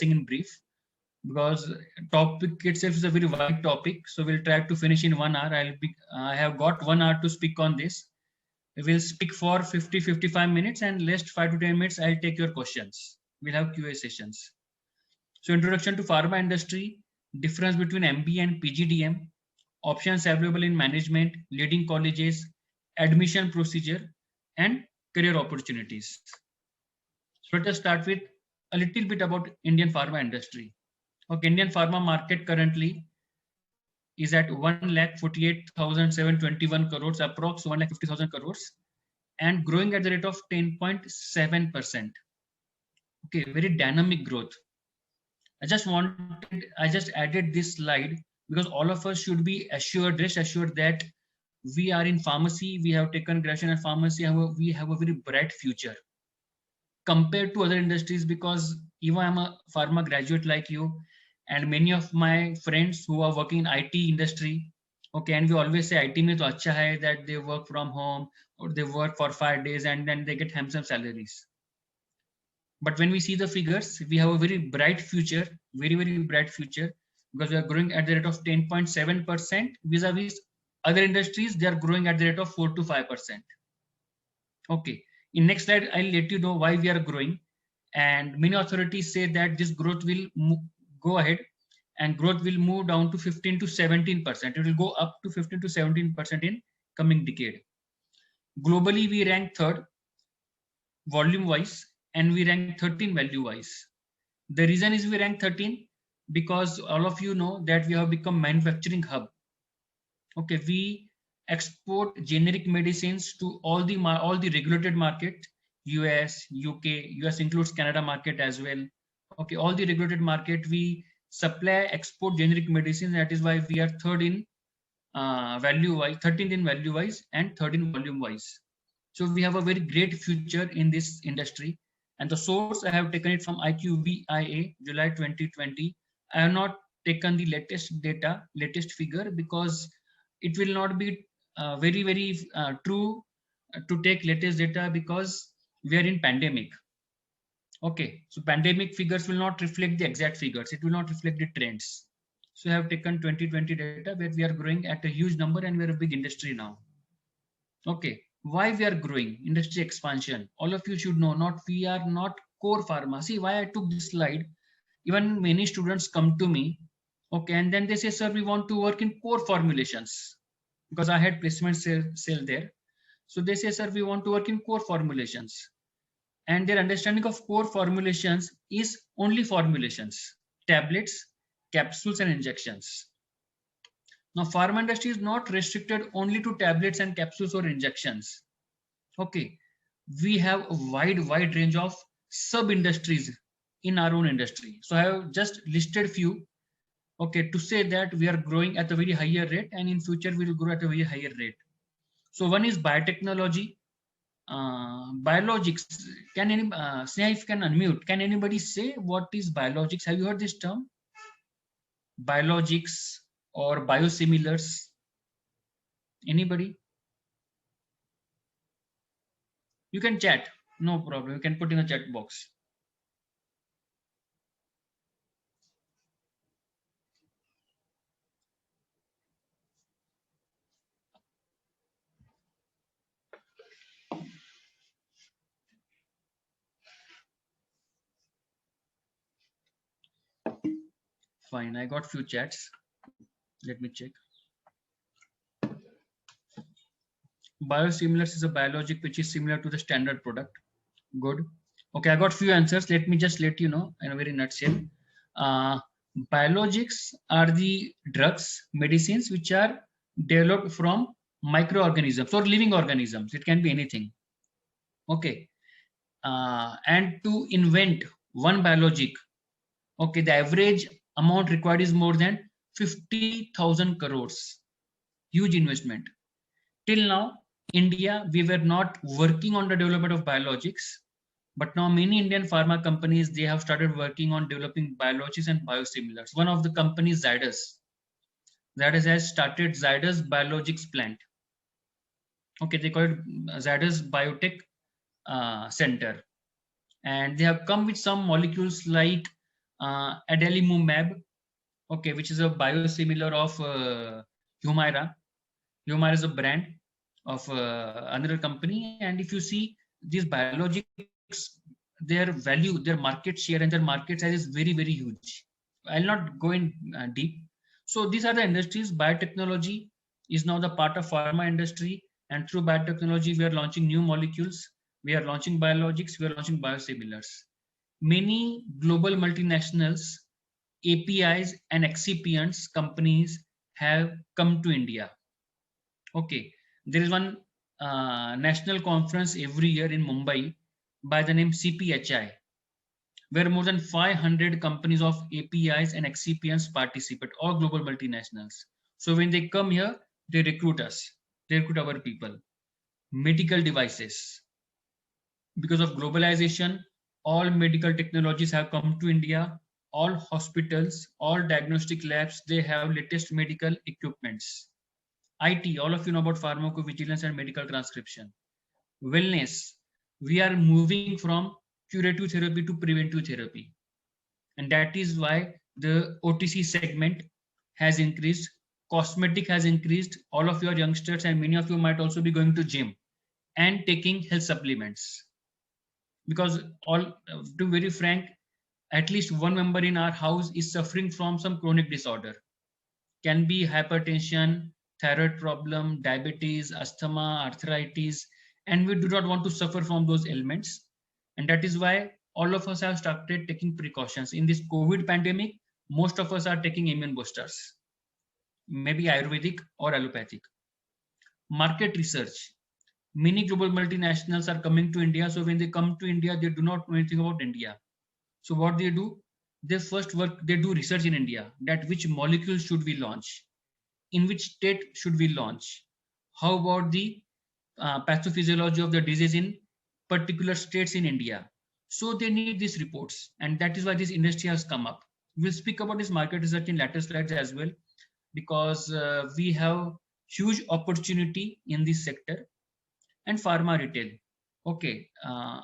in brief, because topic itself is a very wide topic. So we'll try to finish in 1 hour. I have got 1 hour to speak on this. We will speak for 50-55 minutes, and last 5 to 10 minutes I'll take your questions. We'll have QA sessions. So introduction to pharma industry, difference between MBA and PGDM, options available in management, leading colleges, admission procedure, and career opportunities. So let us start with a little bit about Indian pharma industry. Okay, Indian pharma market currently is at 1,48,721 crores, approx 1,50,000 crores, and growing at the rate of 10.7%. Okay, very dynamic growth. I just added this slide because all of us should be assured, rest assured that we are in pharmacy, we have taken graduation in pharmacy, we have a very bright future compared to other industries, because even I'm a pharma graduate like you, and many of my friends who are working in IT industry, okay, and we always say IT mein to acha hai, that they work from home or they work for 5 days and then they get handsome salaries. But when we see the figures, we have a very bright future, very, very bright future, because we are growing at the rate of 10.7% vis-a-vis other industries, they are growing at the rate of 4 to 5%. Okay, in next slide, I'll let you know why we are growing. And many authorities say that this growth will go ahead and growth will move down to 15 to 17%. It will go up to 15 to 17% in coming decade. Globally, we rank third volume wise, and we rank 13 value wise. The reason is we rank 13 because all of you know that we have become manufacturing hub. Okay, we export generic medicines to all the regulated market, US, UK, US includes Canada market as well. Okay, all the regulated market, we supply export generic medicine. That is why we are third in value wise, 13th in value wise, and third in volume wise. So we have a very great future in this industry. And the source I have taken it from IQVIA, July 2020. I have not taken the latest data, latest figure, because it will not be very, very true to take latest data, because we are in pandemic. Okay, so pandemic figures will not reflect the exact figures. It will not reflect the trends. So I have taken 2020 data where we are growing at a huge number and we're a big industry now. Okay, why we are growing? Industry expansion. All of you should know, we are not core pharma. See why I took this slide. Even many students come to me, okay, and then they say, sir, we want to work in core formulations, because I had placement sale there. So they say, sir, we want to work in core formulations. And their understanding of core formulations is only formulations, tablets, capsules, and injections. Now, pharma industry is not restricted only to tablets and capsules or injections. Okay, we have a wide range of sub-industries in our own industry. So I have just listed few, okay, to say that we are growing at a very higher rate, and in future we will grow at a very higher rate. So one is biotechnology, biologics. Can any Sneha, if you can unmute, can anybody say what is biologics? Have you heard this term? Biologics or biosimilars? Anybody? You can chat, no problem. You can put in the chat box. Fine, I got few chats. Let me check. Biosimilars is a biologic which is similar to the standard product. Good. Okay, I got few answers. Let me just let you know in a very nutshell. Biologics are the drugs, medicines which are developed from microorganisms or living organisms. It can be anything. Okay. And to invent one biologic, okay, the average amount required is more than 50,000 crores. Huge investment. Till now, India, we were not working on the development of biologics, but now many Indian pharma companies, they have started working on developing biologics and biosimilars. One of the companies, Zydus. Zydus has started Zydus Biologics Plant. Okay, they call it Zydus Biotech Center. And they have come with some molecules like adalimumab, okay, which is a biosimilar of Humira. Humira is a brand of another company, and if you see these biologics, their value, their market share, and their market size is very, very huge. I'll not go in deep. So these are the industries. Biotechnology is now the part of pharma industry, and through biotechnology, we are launching new molecules. We are launching biologics. We are launching biosimilars. Many global multinationals, APIs and excipients companies have come to India. Okay, there is one national conference every year in Mumbai by the name CPHI, where more than 500 companies of APIs and excipients participate, all global multinationals. So when they come here, they recruit us, they recruit our people. Medical devices. Because of globalization, all medical technologies have come to India. All hospitals, all diagnostic labs, they have latest medical equipments. IT, all of you know about pharmacovigilance and medical transcription. Wellness, we are moving from curative therapy to preventive therapy. And that is why the OTC segment has increased, cosmetic has increased. All of your youngsters and many of you might also be going to gym and taking health supplements. Because all, to be very frank, at least one member in our house is suffering from some chronic disorder. Can be hypertension, thyroid problem, diabetes, asthma, arthritis, and we do not want to suffer from those ailments. And that is why all of us have started taking precautions. In this COVID pandemic, most of us are taking immune boosters, maybe Ayurvedic or allopathic. Market research. Many global multinationals are coming to India. So when they come to India, they do not know anything about India. So what they do, they first work, they do research in India, that which molecule should we launch, in which state should we launch, how about the pathophysiology of the disease in particular states in India. So they need these reports, and that is why this industry has come up. We'll speak about this market research in later slides as well, because we have huge opportunity in this sector. And pharma retail. Okay,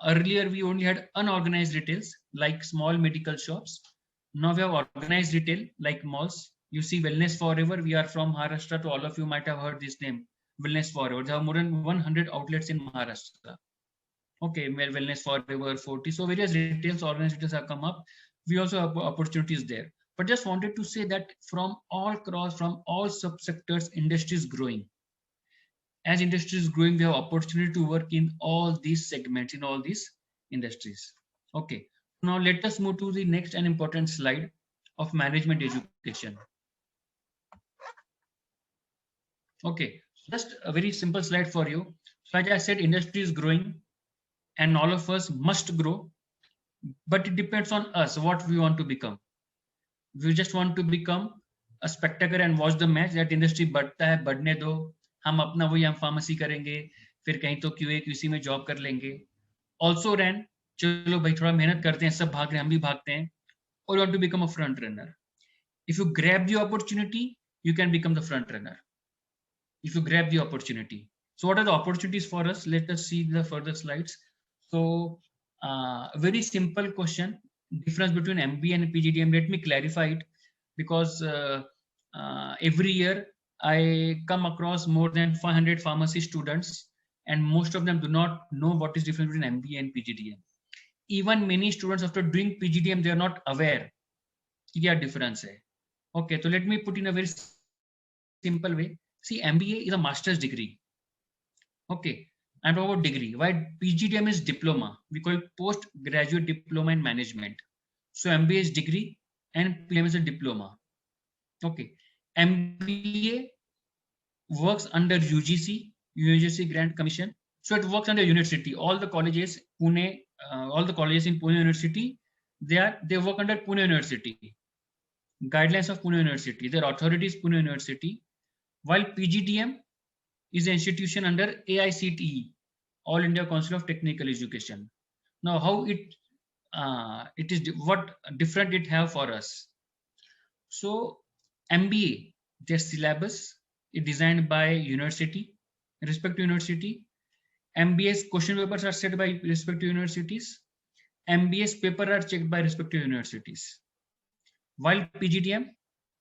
earlier we only had unorganized retails like small medical shops. Now we have organized retail like malls. You see Wellness Forever. We are from Maharashtra, to all of you might have heard this name, Wellness Forever. There are more than 100 outlets in Maharashtra. Okay, Wellness Forever, 40. So various retails, organized retails have come up. We also have opportunities there. But just wanted to say that from all subsectors, industry is growing. As industry is growing, we have opportunity to work in all these segments, in all these industries. Okay, now let us move to the next and important slide of management education. Okay, just a very simple slide for you. So as I said, industry is growing and all of us must grow, but it depends on us what we want to become. We just want to become a spectator and watch the match. That industry बढ़ता है, बढ़ने दो, हम अपना वही हम pharmacy करेंगे, फिर कहीं तो QA QC में जॉब कर लेंगे. Also ran, चलो भाई थोड़ा मेहनत करते हैं, सब भाग रहे हैं, हम भी भागते हैं. Or you want to become a front runner. If you grab the opportunity, you can become the front runner. If you grab the opportunity. So what are the opportunities for us? Let us see the further slides. So very simple question, difference between MBA and PGDM. Let me clarify it, because every year I come across more than 500 pharmacy students, and most of them do not know what is difference between MBA and PGDM. Even many students, after doing PGDM, they are not aware क्या difference है. Okay, so let me put in a very simple way. See, MBA is a master's degree. Okay, I'm talking about degree. Why PGDM is diploma? We call it postgraduate diploma in management. So MBA is degree and PGDM is a diploma. Okay, MBA works under UGC, University Grant Commission. So it works under university. All the colleges, Pune, all the colleges in Pune University, they work under Pune University. Guidelines of Pune University. Their authority is Pune University. While PGDM is an institution under AICTE, All India Council of Technical Education. Now, how it is, what different it have for us? So MBA, their syllabus is designed by university, respective university. MBA's question papers are set by respective universities. MBA's paper are checked by respective universities. While PGDM,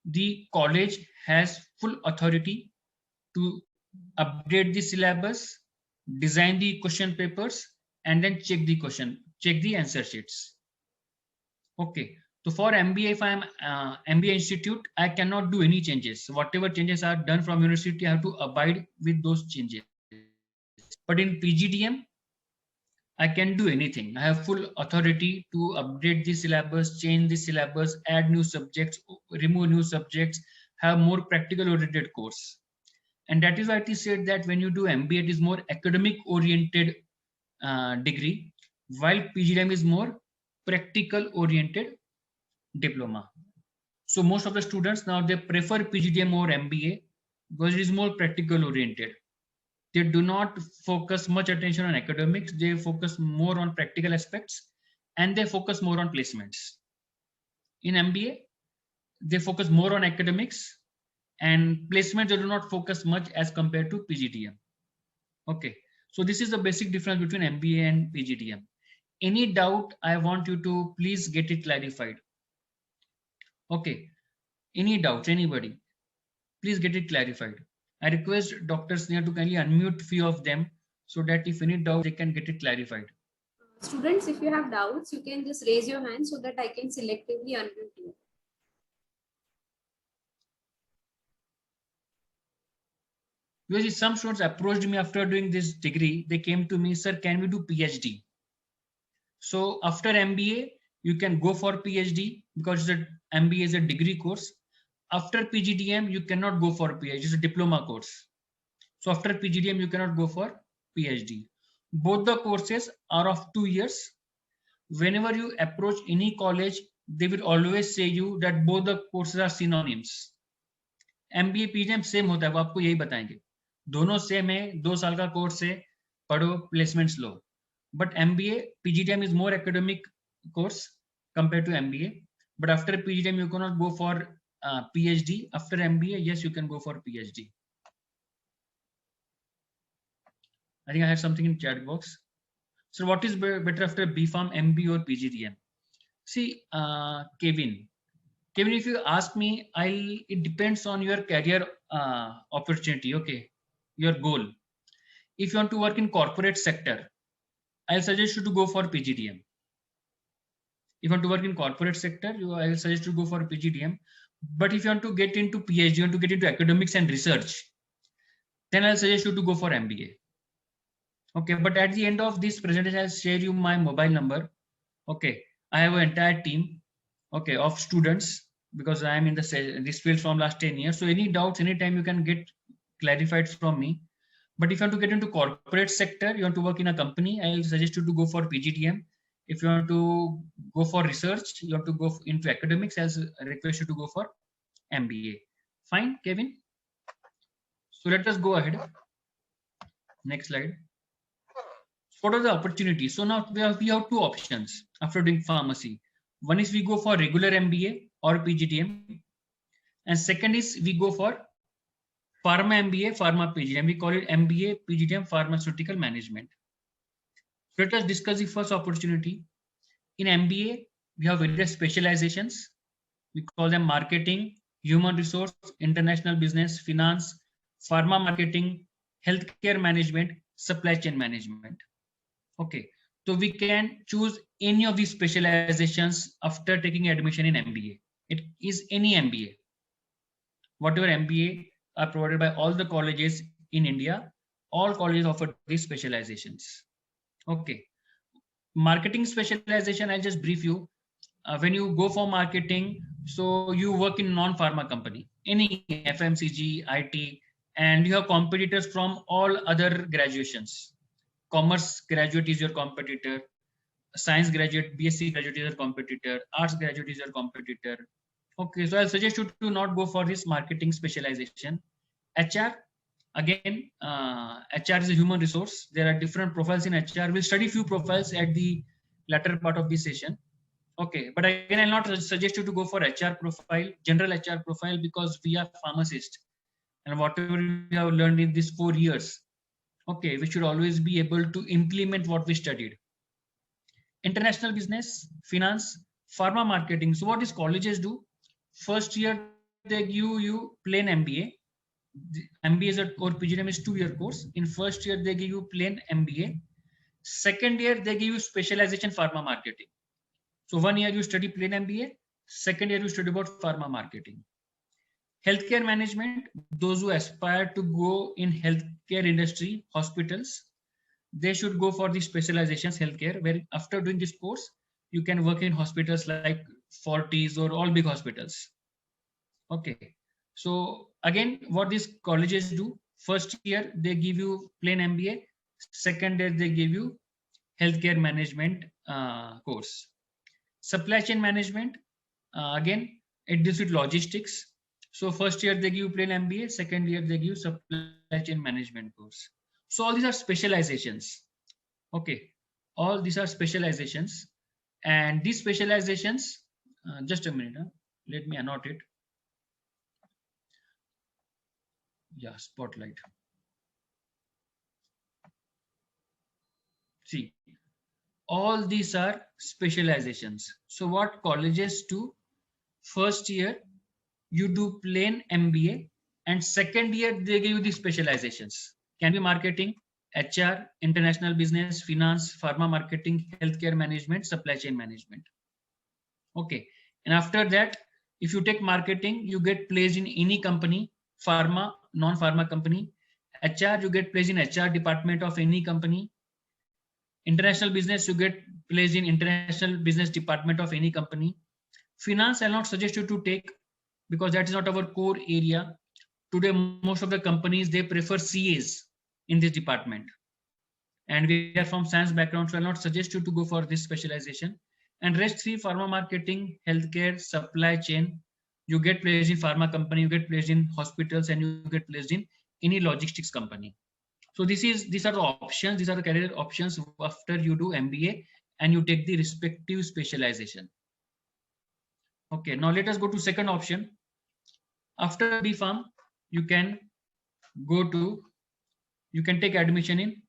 the college has full authority to update the syllabus, design the question papers, and then check the answer sheets. Okay. So for MBA, if I am MBA institute, I cannot do any changes. Whatever changes are done from university, I have to abide with those changes. But in PGDM, I can do anything. I have full authority to update the syllabus, change the syllabus, add new subjects, remove new subjects, have more practical oriented course. And that is why it is said that when you do MBA, it is more academic oriented degree, while PGDM is more practical oriented diploma. So most of the students now they prefer PGDM or MBA because it is more practical oriented. They do not focus much attention on academics. They focus more on practical aspects and they focus more on placements. In MBA, they focus more on academics and placements they do not focus much as compared to PGDM. Okay, so this is the basic difference between MBA and PGDM. Any doubt, I want you to please get it clarified. Okay, any doubts, anybody? Please get it clarified. I request Dr. Sneha to kindly unmute few of them so that if any doubt, they can get it clarified. Students, if you have doubts, you can just raise your hand so that I can selectively unmute you. Because some students approached me after doing this degree, they came to me, sir, can we do PhD? So after MBA, you can go for PhD because the MBA is a degree course. After PGDM, you cannot go for PhD, it's a diploma course. So after PGDM, you cannot go for PhD. Both the courses are of 2 years. Whenever you approach any college, they will always say you that both the courses are synonyms. MBA PGDM same होता है, वो आपको यही बताएंगे. दोनों same है, 2 साल का कोर्स है, पढ़ो placements low. But MBA PGDM is more academic course compared to MBA. But after PGDM, you cannot go for PhD. After MBA, yes, you can go for PhD. I think I had something in chat box. So what is better after BPharm, MBA or PGDM? See, Kevin, if you ask me, it depends on your career opportunity, okay, your goal. If you want to work in corporate sector, I'll suggest you to go for PGDM. If you want to work in corporate sector, I'll suggest you to go for PGDM. But if you want to get into PhD, you want to get into academics and research, then I'll suggest you to go for MBA. Okay, but at the end of this presentation, I'll share you my mobile number. Okay, I have an entire team, okay, of students because I am in this field from last 10 years. So any doubts, anytime you can get clarified from me. But if you want to get into corporate sector, you want to work in a company, I'll suggest you to go for PGDM. If you want to go for research, you want to go into academics, I'll request you to go for MBA. Fine, Kevin? So let us go ahead. Next slide. What are the opportunities? So now we have 2 options after doing pharmacy. One is we go for regular MBA or PGDM. And second is we go for Pharma MBA, Pharma PGDM. We call it MBA, PGDM, Pharmaceutical Management. So let us discuss the first opportunity. In MBA, we have various specializations. We call them marketing, human resource, international business, finance, pharma marketing, healthcare management, supply chain management. Okay, so we can choose any of these specializations after taking admission in MBA. It is any MBA. Whatever MBA are provided by all the colleges in India, all colleges offer these specializations. Okay, marketing specialization, I'll just brief you. When you go for marketing, so you work in non-pharma company, any FMCG, IT, and you have competitors from all other graduations. Commerce graduate is your competitor, science graduate, BSc graduate is your competitor, arts graduate is your competitor. Okay, so I'll suggest you to not go for this marketing specialization. HR, again, HR is a human resource. There are different profiles in HR. We'll study few profiles at the latter part of this session. Okay, but again, I'll not suggest you to go for HR profile, general HR profile, because we are pharmacists. And whatever we have learned in these 4 years, okay, we should always be able to implement what we studied. International business, finance, pharma marketing. So what these colleges do? First year they give you plain MBA. MBA or PGDM is 2-year course. In first year they give you plain MBA. Second year they give you specialization pharma marketing. So 1 year you study plain MBA. Second year you study about pharma marketing. Healthcare management, those who aspire to go in healthcare industry, hospitals, they should go for the specializations healthcare, where after doing this course, you can work in hospitals like Fortis or all big hospitals. Okay. So again, what these colleges do, first year they give you plain MBA, second year they give you healthcare management course. Supply chain management, again, it deals with logistics. So first year they give plain MBA, second year they give supply chain management course. So all these are specializations. Okay, all these are specializations, and these specializations, just a minute, let me annotate it. Yeah, spotlight. See, all these are specializations. So what colleges do, first year you do plain MBA, and second year they give you the specializations. Can be marketing, HR, international business, finance, pharma marketing, healthcare management, supply chain management. Okay, and after that, if you take marketing, you get placed in any company, pharma, non-pharma company. HR, you get placed in HR department of any company. International business, you get placed in international business department of any company. Finance, I'll not suggest you to take, because that is not our core area. Today, most of the companies, they prefer CAs in this department. And we are from science background, so I'll not suggest you to go for this specialization. And rest three, pharma marketing, healthcare, supply chain, you get placed in pharma company, you get placed in hospitals, and you get placed in any logistics company. So these are the options, these are the career options after you do MBA and you take the respective specialization. Okay, now let us go to second option. After B Pharm, you can take admission in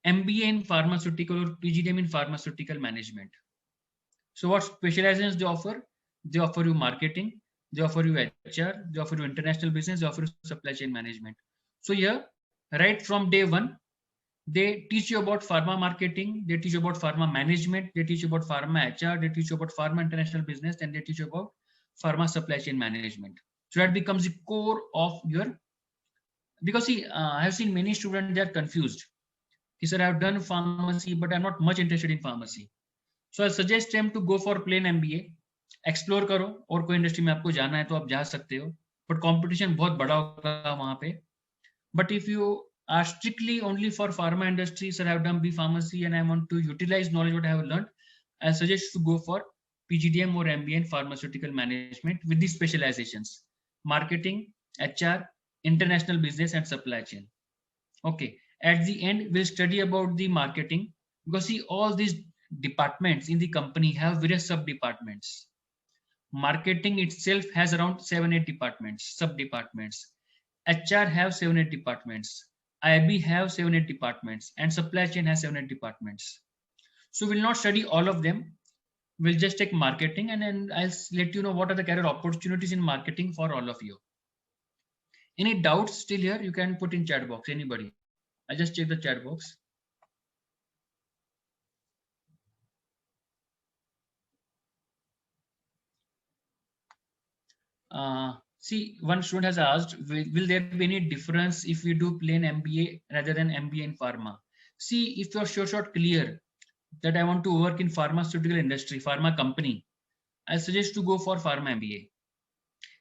MBA in pharmaceutical or PGDM in pharmaceutical management. So what specializations they offer? They offer you marketing, they offer you HR, they offer you international business, they offer you supply chain management. So here, right from day one, they teach you about pharma marketing, they teach you about pharma management, they teach you about pharma HR, they teach you about pharma international business, and they teach you about pharma supply chain management. So that becomes the core of your, because see, I have seen many students, they are confused. He said, I have done pharmacy, but I'm not much interested in pharmacy. So I suggest them to go for plain MBA, explore करो, और कोई industry में आपको जाना है तो आप जा सकते हो, बट कंपटीशन बहुत बड़ा होगा वहां पे. But if you are strictly only for pharma industry, sir, I have done B Pharmacy and I want to utilize knowledge what I have learned, I suggest to go for PGDM or MBA in pharmaceutical management with these specializations: marketing, HR, international business, and supply chain. Okay, at the end we'll study about the marketing, because see, all these departments in the company have various sub departments. Marketing itself has around 7-8 departments, sub departments. HR have 7-8 departments. IB have 7-8 departments, and supply chain has 7-8 departments. So we'll not study all of them. We'll just take marketing, and then I'll let you know what are the career opportunities in marketing for all of you. Any doubts still here? You can put in chat box. Anybody? I just check the chat box. See, one student has asked, will there be any difference if we do plain MBA rather than MBA in pharma? See, if you're sure clear that I want to work in pharmaceutical industry, pharma company, I suggest to go for pharma MBA.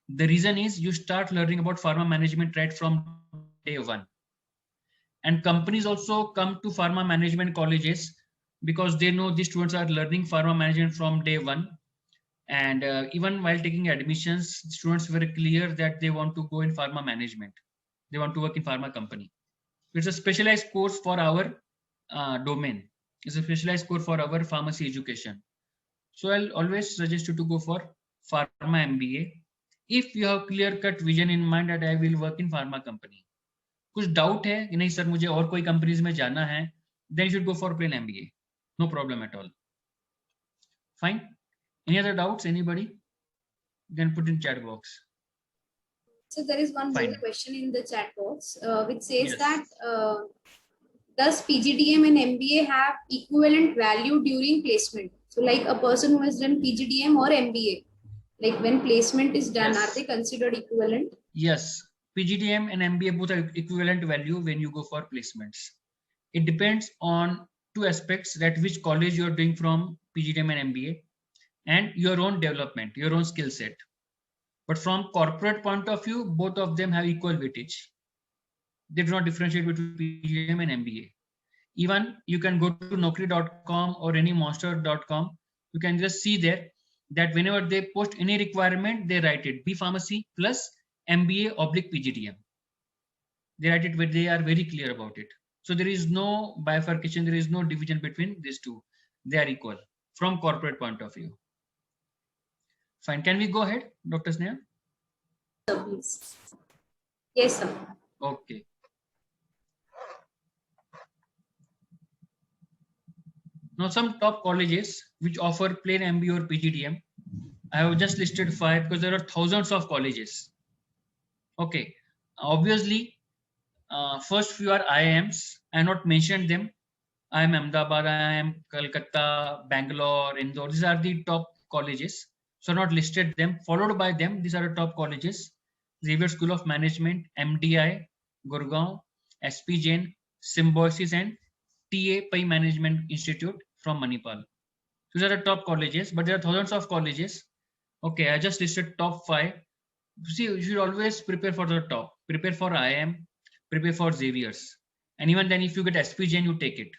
The reason is you start learning about pharma management right from day one. And companies also come to pharma management colleges because they know these students are learning pharma management from day one. And even while taking admissions, students were clear that they want to go in pharma management. They want to work in pharma company. It's a specialized course for our domain. It's a specialized course for our pharmacy education. So I'll always suggest you to go for pharma MBA if you have clear-cut vision in mind that I will work in pharma company. कुछ doubt है कि नहीं sir मुझे और कोई companies में जाना है, then you should go for plain MBA. No problem at all. Fine. Any other doubts? Anybody? You can put in chat box. So there is one more Fine. question in the chat box, which says Yes. that does PGDM and MBA have equivalent value during placement? So like a person who has done PGDM or MBA, like when placement is done, Yes. are they considered equivalent? Yes. PGDM and MBA both are equivalent value when you go for placements. It depends on two aspects, that which college you're doing from PGDM and MBA, and your own development, your own skill set. But from corporate point of view, both of them have equal weightage. They do not differentiate between PGDM and MBA. Even you can go to naukri.com or any monster.com, you can just see there that whenever they post any requirement, they write it B Pharmacy plus MBA/PGDM. They write it, but they are very clear about it. So there is no bifurcation, there is no division between these two. They are equal from corporate point of view. Fine. Can we go ahead, Dr. Sneha? So please. Yes, sir. Okay. Now some top colleges which offer plain MBA or PGDM. I have just listed 5 because there are thousands of colleges. Okay. Obviously, first few are IIMs. I have not mentioned them. IIM Ahmedabad, IIM Kolkata, Bangalore, Indore. These are the top colleges. So not listed them. Followed by them, these are the top colleges: Xavier School of Management, MDI, Gurgaon, SP Jain, Symbiosis, and TA Pai Management Institute from Manipal. These are the top colleges, but there are thousands of colleges. Okay, I just listed top 5. See, you should always prepare for the top. Prepare for IIM, prepare for Xavier's. And even then, if you get SP Jain, you take it.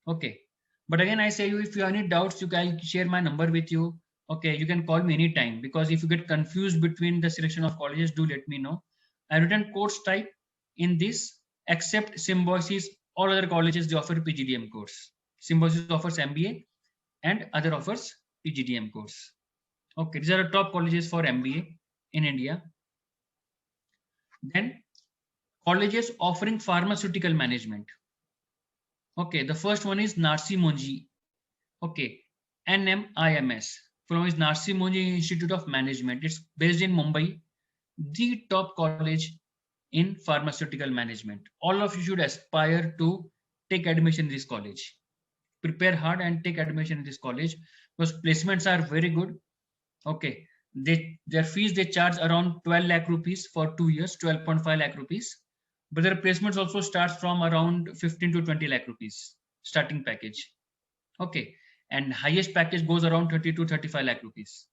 Okay. But again, I say you, if you have any doubts, you can share my number with you. Okay, you can call me anytime, because if you get confused between the selection of colleges, do let me know. I written course type in this, except Symbiosis. All other colleges, they offer PGDM course. Symbiosis offers MBA and other offers PGDM course. Okay, these are the top colleges for MBA in India. Then colleges offering pharmaceutical management. Okay, the first one is Narsi Monji. Okay, NMIMS. From is Narsi Monji Institute of Management. It's based in Mumbai, the top college in pharmaceutical management. All of you should aspire to take admission in this college. Prepare hard and take admission in this college, because placements are very good. Okay, their fees, they charge around 12 lakh rupees for 2 years, 12.5 lakh rupees. But their placements also starts from around 15 to 20 lakh rupees starting package. Okay, and highest package goes around 30 to 35 lakh rupees.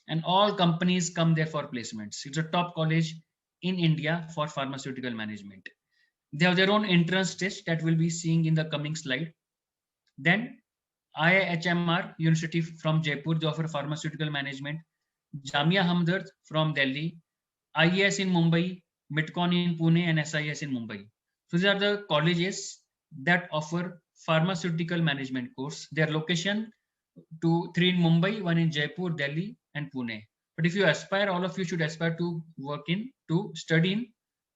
And all companies come there for placements. It's a top college in India for pharmaceutical management. They have their own entrance test that we'll be seeing in the coming slide. Then IIHMR University from Jaipur, they offer pharmaceutical management. Jamia Hamdard from Delhi, IES in Mumbai, Midcon in Pune, and SIS in Mumbai. So these are the colleges that offer pharmaceutical management course. Their location, 3 in Mumbai, 1 in Jaipur, Delhi, and Pune. But if you aspire, all of you should aspire to study in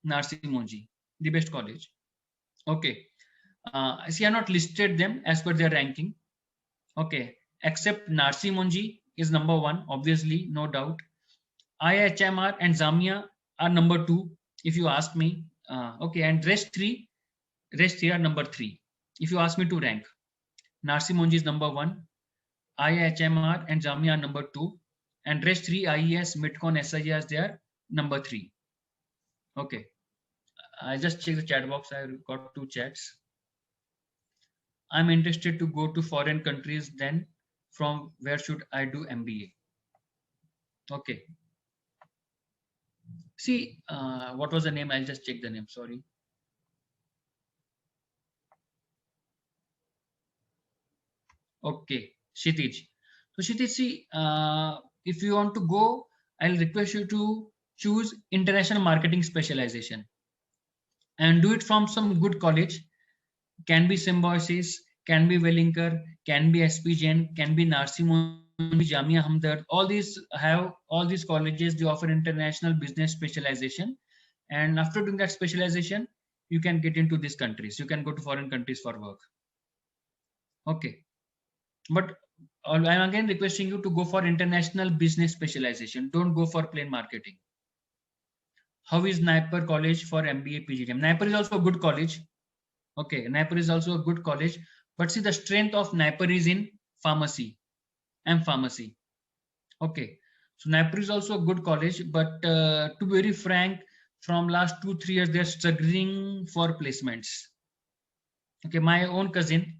Narsi Monji, the best college. Okay. See, I have not listed them as per their ranking. Okay, except Narsi Monji is number 1, obviously, no doubt. IHMR and Jamia are number 2, if you ask me. Okay, and rest three are number 3. If you ask me to rank, Narsi Monji is number 1, IHMR and Jamia are number 2, and rest 3, IES, Midcon, SIS, they are number 3. Okay, I just check the chat box. I got 2 chats. I'm interested to go to foreign countries, then from where should I do MBA? Okay. See, what was the name? I'll just check the name. Sorry. Okay, Kshitij. So Kshitij, see, if you want to go, I'll request you to choose international marketing specialization and do it from some good college. Can be Symbiosis, can be Wellinger, can be SP Jain, can be Narsi Monji, Jamia Hamdard. All these colleges, they offer international business specialization. And after doing that specialization, you can get into these countries. You can go to foreign countries for work. Okay. But I'm again requesting you to go for international business specialization. Don't go for plain marketing. How is Naipur College for MBA PGDM? Naipur is also a good college. Okay, Naipur is also a good college. But see, the strength of Naipur is in pharmacy and pharmacy. Okay, so Naipur is also a good college, but to be very frank, from last 2-3 years, they're struggling for placements. Okay, my own cousin,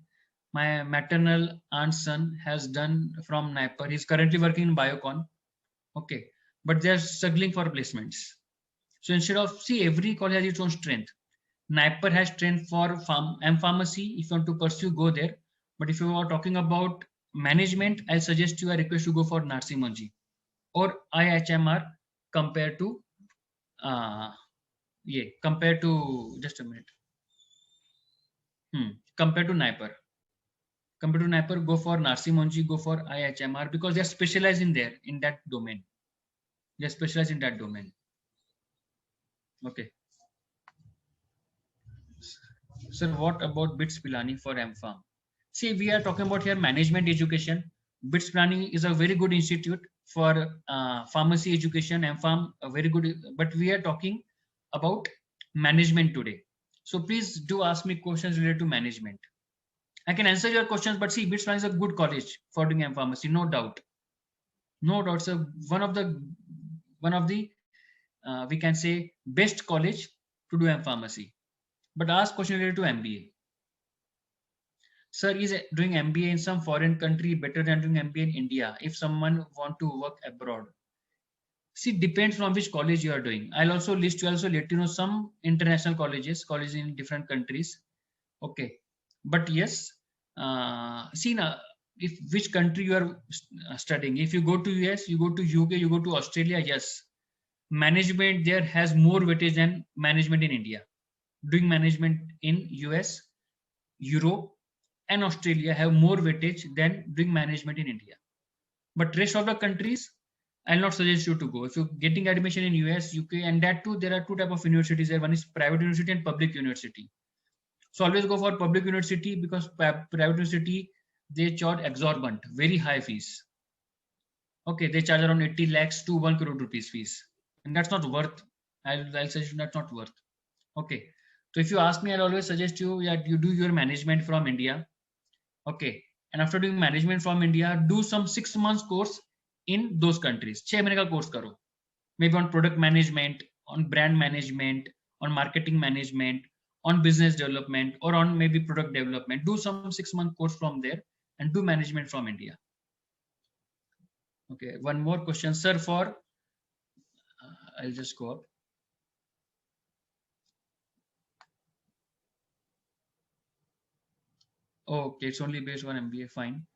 my maternal aunt's son has done from Naipur. He's currently working in Biocon. Okay, but they're struggling for placements. So instead of, see, every college has its own strength. Naipur has strength for pharmacy. If you want to pursue, go there. But if you are talking about management, I'll suggest you, I request you go for Narsee Monjee or IHMR compared to compared to, just a minute. Compared to Naipur. Compared to Naipur, go for Narsee Monjee, go for IHMR, because they're specialized in there, in that domain. They're specialized in that domain. Okay. Sir, what about BITS Pilani for MPharm? See, we are talking about here management education. BITS Pilani is a very good institute for pharmacy education, MPharm, a very good, but we are talking about management today. So please do ask me questions related to management. I can answer your questions, but see, BITS Pilani is a good college for doing M Pharmacy, no doubt. No doubt. So one of the we can say best college to do M Pharmacy. But ask question related to MBA. Sir, is doing MBA in some foreign country better than doing MBA in India if someone want to work abroad? See, depends on which college you are doing. I'll also let you know some international colleges in different countries. Okay, but yes, see now, if which country you are studying. If you go to US, you go to UK, you go to Australia, yes, management there has more weightage than management in India. Doing management in US, Europe, and Australia have more weightage than doing management in India. But rest of the countries, I'll not suggest you to go. If you're getting admission in US, UK, and that too, there are two types of universities there. One is private university and public university. So always go for public university, because private university, they charge exorbitant, very high fees. Okay, they charge around 80 lakhs to 1 crore rupees fees. And that's not worth. I'll suggest that's not worth. Okay. So if you ask me, I'll always suggest you that you do your management from India. Okay. And after doing management from India, do some 6 months course in those countries. 6 months ka course karo. Maybe on product management, on brand management, on marketing management, on business development, or on maybe product development. Do some 6 month course from there and do management from India. Okay, one more question, sir, for I'll just go up. Okay, it's only based on MBA, fine.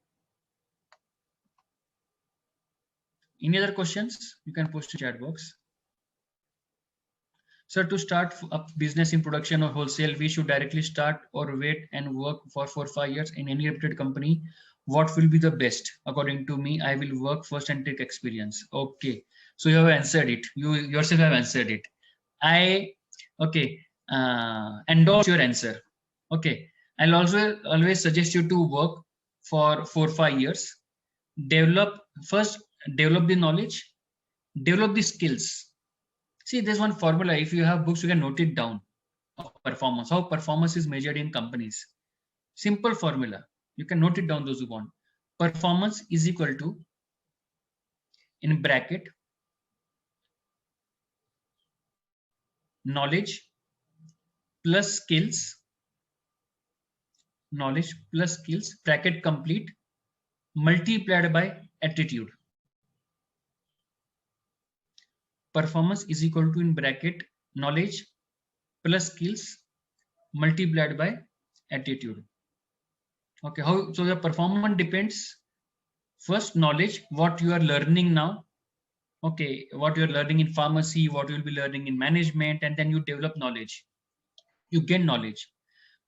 Any other questions? You can post in chat box. Sir, to start up business in production or wholesale, we should directly start or wait and work for 4 or 5 years in any reputed company. What will be the best? According to me, I will work first and take experience. Okay, so you have answered it. You yourself have answered it. I endorse your answer. Okay, I'll also always suggest you to work for 4 or 5 years. Develop the knowledge, develop the skills. See, there's one formula. If you have books, you can note it down. Performance, how performance is measured in companies. Simple formula. You can note it down, those who want. Performance is equal to, in bracket, knowledge plus skills, bracket complete, multiplied by attitude. Performance is equal to, in bracket, knowledge plus skills multiplied by attitude. Okay, how? So your performance depends, first knowledge, what you are learning now. Okay, what you're learning in pharmacy, what you'll be learning in management, and then you develop knowledge. You gain knowledge.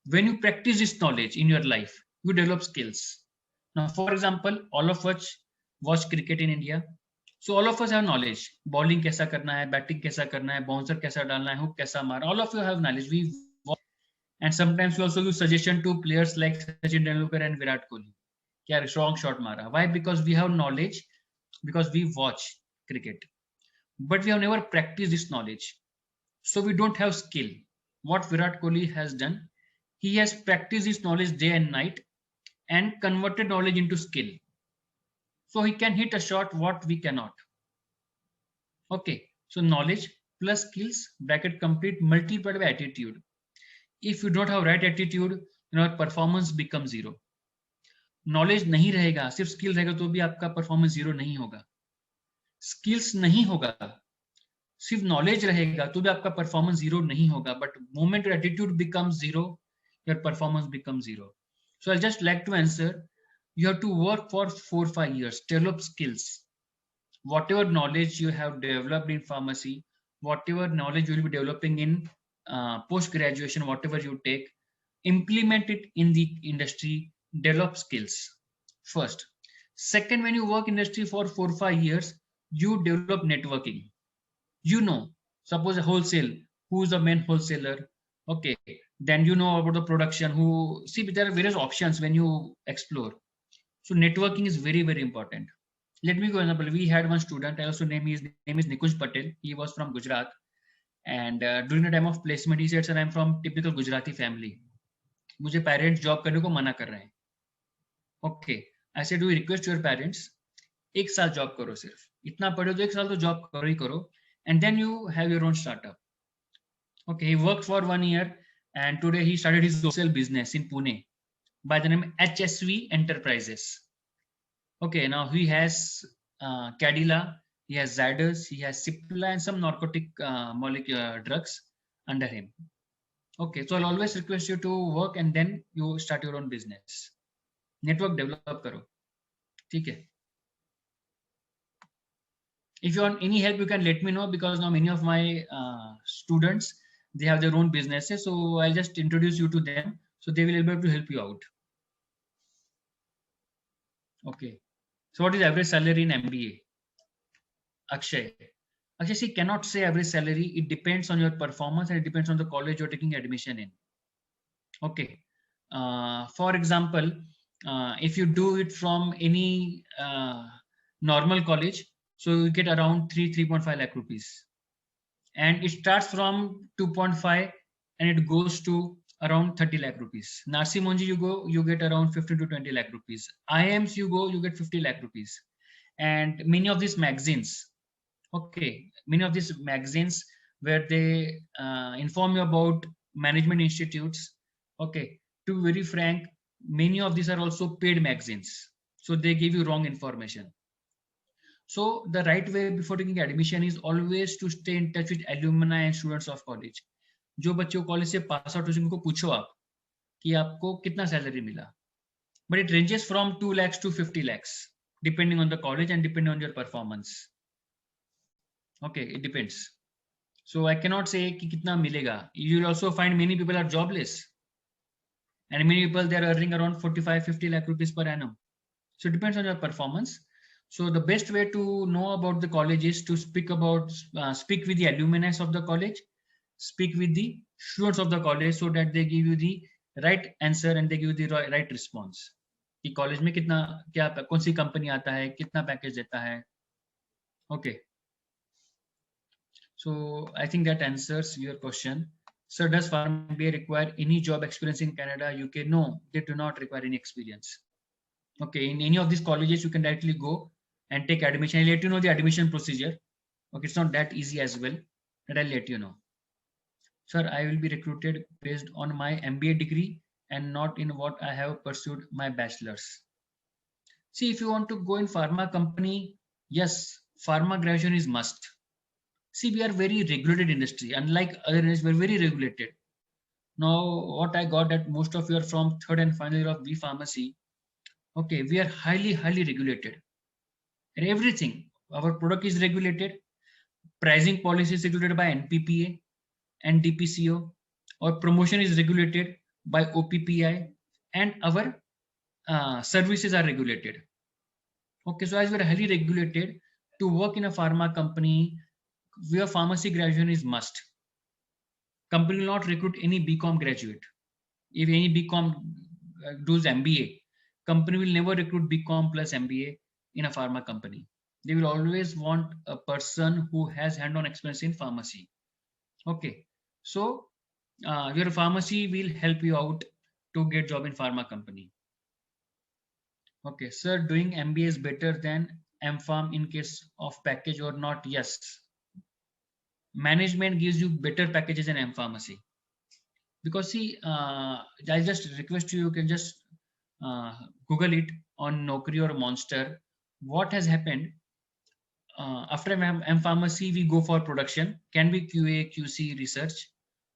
When you practice this knowledge in your life, you develop skills. Now, for example, all of us watch cricket in India. So all of us have knowledge. Bowling kaisa karna hai, batting kaisa karna hai, bouncer kaisa dalna hai, hook kaisa mara. All of you have knowledge. We watch, and sometimes we also give suggestion to players like Sachin Tendulkar and Virat Kohli. क्या strong shot mara. Why? Because we have knowledge, because we watch cricket, but we have never practiced this knowledge. So we don't have skill. What Virat Kohli has done, he has practiced his knowledge day and night and converted knowledge into skill. So he can hit a shot what we cannot. Okay, so knowledge plus skills bracket complete multiplied by attitude. If you don't have right attitude, your performance becomes zero. Knowledge नहीं रहेगा, सिर्फ skill रहेगा तो भी आपका performance zero नहीं होगा. Skills नहीं होगा, सिर्फ नॉलेज रहेगा तो भी आपका परफॉर्मेंस जीरो नहीं होगा. But moment your attitude becomes zero, your performance becomes zero. So I just like to answer, you have to work for 4-5 years, develop skills. Whatever knowledge you have developed in pharmacy, whatever knowledge you will be developing in post graduation, whatever you take, implement it in the industry, develop skills first. Second, when you work industry for 4-5 years, you develop networking. You know, suppose a wholesale, who is the main wholesaler, okay, then you know about the production, who, see, there are various options when you explore. So networking is very, very important. Let me go example. We had one student, I also name is Nikunj Patel. He was from Gujarat, and during the time of placement, he said, "Sir, I'm from typical Gujarati family. मुझे parents job करने को मना कर रहे हैं." Okay, I said, "Do you request your parents? एक साल job करो सिर्फ. इतना पढ़ो तो एक साल तो job करो ही करो, and then you have your own startup." Okay, he worked for 1 year, and today he started his wholesale business in Pune by the name HSV Enterprises. Okay, now he has Cadila, he has Zydus, he has Cipla, and some narcotic molecular drugs under him. Okay, so I'll always request you to work and then you start your own business. Network develop karo. ठीक है. If you want any help, you can let me know, because now many of my students, they have their own businesses, so I'll just introduce you to them, so they will be able to help you out. Okay. So what is average salary in MBA? Akshay. Akshay, see, cannot say average salary. It depends on your performance and it depends on the college you're taking admission in. Okay. For example, if you do it from any normal college, so you get around 3.5 lakh rupees. And it starts from 2.5 and it goes to around 30 lakh rupees. Narsi Monji, you go, you get around 15 to 20 lakh rupees. IIMs, you go, you get 50 lakh rupees. And many of these magazines, okay, many of these magazines where they inform you about management institutes, okay, to be very frank, many of these are also paid magazines. So they give you wrong information. So the right way before taking admission is always to stay in touch with alumni and students of college. जो बच्चों college से pass out हो उनको पूछो आप कि आपको कितना सैलरी मिला. But it ranges from 2 lakhs to 50 lakhs depending on the college and depending on your performance. Okay, it depends. So I cannot say कि कितना मिलेगा. You will also find many people are jobless, and many people they are earning around 45-50 lakh rupees per annum. So it depends on your performance. So the best way to know about the college is to speak with the alumni of the college, speak with the students of the college, so that they give you the right answer and they give you the right response. कि college में कितना क्या कौन सी company आता है, कितना package देता है. Okay. So I think that answers your question. Sir, does Pharma MBA require any job experience in Canada, UK? No, they do not require any experience. Okay, in any of these colleges, you can directly go and take admission. I'll let you know the admission procedure. Okay, it's not that easy as well, but I'll let you know. Sir, I will be recruited based on my MBA degree and not in what I have pursued my bachelor's. See, if you want to go in pharma company, yes, pharma graduation is must. See, we are very regulated industry. Unlike other industries, we're very regulated. Now, what I got that most of you are from third and final year of B Pharmacy. Okay, we are highly regulated. And everything, our product is regulated. Pricing policy is regulated by NPPA and DPCO. Our promotion is regulated by OPPI, and our services are regulated. Okay, so as we are highly regulated, to work in a pharma company, where pharmacy graduation is must. Company will not recruit any BCom graduate. If any BCom does MBA, Company will never recruit BCom plus MBA in a pharma company. They will always want a person who has hand-on experience in pharmacy. Okay, so your pharmacy will help you out to get job in pharma company. Okay, sir, doing MBA is better than MPharm in case of package or not? Yes. Management gives you better packages in M-Pharmacy. Because see, I just request you can just Google it on Naukri or Monster. What has happened after M-Pharmacy, we go for production, can be QA, QC, research.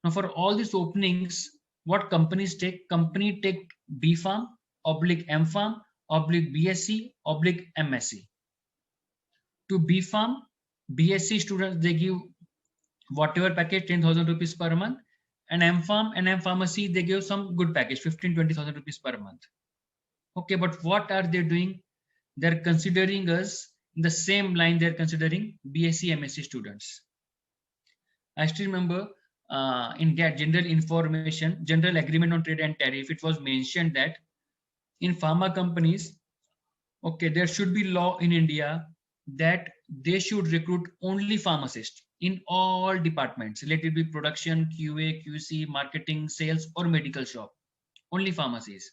Now for all these openings, what companies take? Company take B-Pharm, oblique M-Pharm, oblique BSc, oblique MSc. To B-Pharm, BSc students, they give whatever package, 10,000 rupees per month, and M-Pharm and M-Pharmacy, they give some good package, 15-20,000 rupees per month. Okay, but what are they doing? They're considering us in the same line they're considering BSc, MSc students. I still remember in general information, general agreement on trade and tariff, it was mentioned that in pharma companies, okay, there should be law in India that they should recruit only pharmacists in all departments, let it be production, QA, QC, marketing, sales, or medical shop, only pharmacies.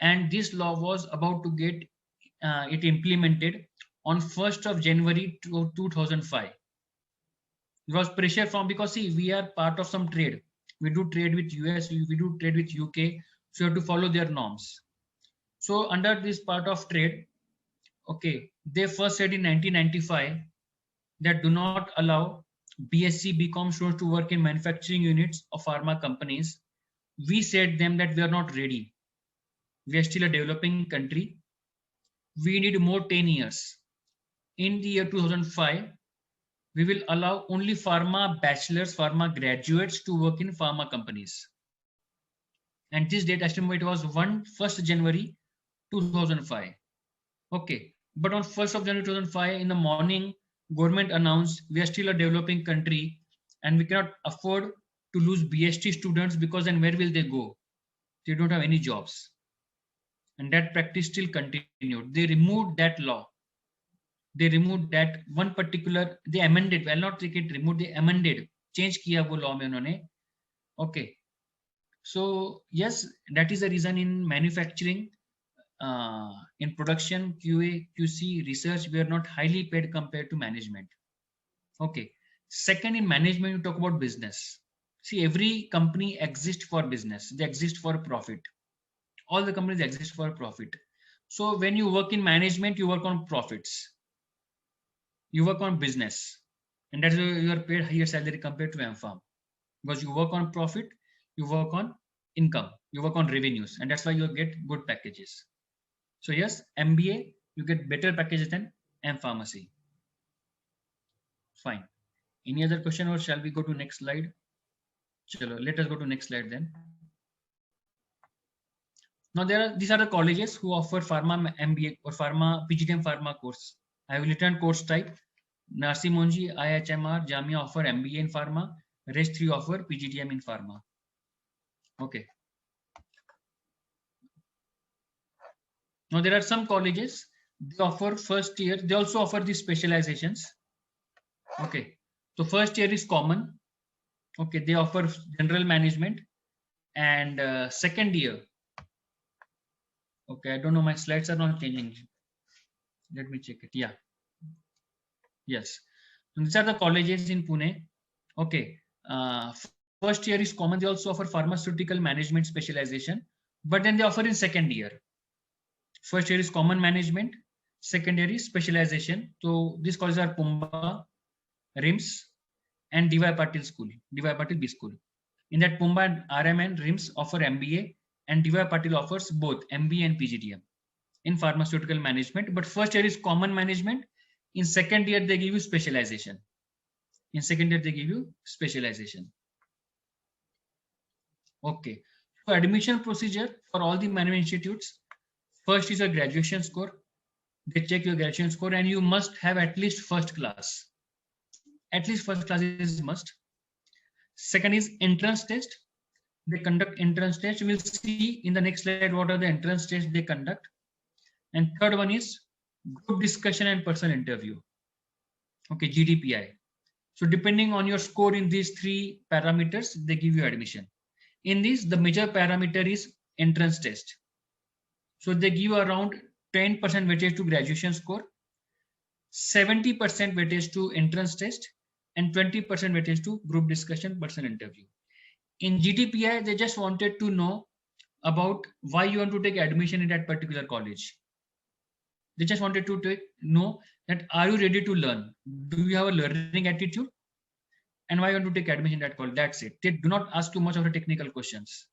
And this law was about to get it implemented on 1st of January 2005. It was pressure from, because see, we are part of some trade. We do trade with US, we do trade with UK, so you have to follow their norms. So under this part of trade, okay, they first said in 1995 that do not allow BSc, BCom students to work in manufacturing units of pharma companies. We said them that we are not ready. We are still a developing country. We need more 10 years. In the year 2005, we will allow only pharma bachelors, pharma graduates to work in pharma companies. And this date estimate was 1st January 2005. Okay, but on 1st of January 2005 in the morning, government announced we are still a developing country and we cannot afford to lose BSc students, because then where will they go? They don't have any jobs. And that practice still continued. They removed that law. They removed that one particular, they amended, well not take it removed, they amended, change kiya wo law mein unhone. Okay. So yes, that is the reason in manufacturing, in production, QA, QC, research, we are not highly paid compared to management. Okay. Second, in management, you talk about business. See, every company exists for business. They exist for profit. All the companies exist for profit. So when you work in management, you work on profits. You work on business. And that's why you are paid higher salary compared to M-Pharm. Because you work on profit, you work on income, you work on revenues. And that's why you get good packages. So yes, MBA, you get better packages than M-Pharmacy. Fine. Any other question, or shall we go to next slide? Chalo, let us go to next slide then. Now these are the colleges who offer pharma MBA or pharma PGDM pharma course. I have written course type. Narsee Monjee, IHMR, Jamia offer MBA in pharma. Rest 3 offer PGDM in pharma. Okay. Now there are some colleges, they offer first year, they also offer the specializations. Okay. So first year is common. Okay. They offer general management. And second year, okay, I don't know, my slides are not changing. Let me check it. Yeah. Yes. So these are the colleges in Pune. Okay. First year is common. They also offer pharmaceutical management specialization, but then they offer in second year. First year is common management. Second year is specialization. So these colleges are Pumba, RIMS, and DY Patil School, DY Patil B School. In that, Pumba and RM and RIMS offer MBA, and DY Patil offers both MBA and PGDM in pharmaceutical management. But first year is common management. In second year, they give you specialization. In second year, they give you specialization. Okay. So admission procedure for all the management institutes. First is a graduation score. They check your graduation score, and you must have at least first class. At least first class is must. Second is entrance test. They conduct entrance test. We'll see in the next slide what are the entrance tests they conduct. And third one is group discussion and personal interview. Okay, GDPI. So depending on your score in these three parameters, they give you admission. In this, the major parameter is entrance test. So they give around 10% weightage to graduation score, 70% weightage to entrance test, and 20% weightage to group discussion, personal interview. In GDPI, they just wanted to know about why you want to take admission in that particular college. They just wanted to know that are you ready to learn? Do you have a learning attitude? And why you want to take admission in that college? That's it. They do not ask too much of the technical questions.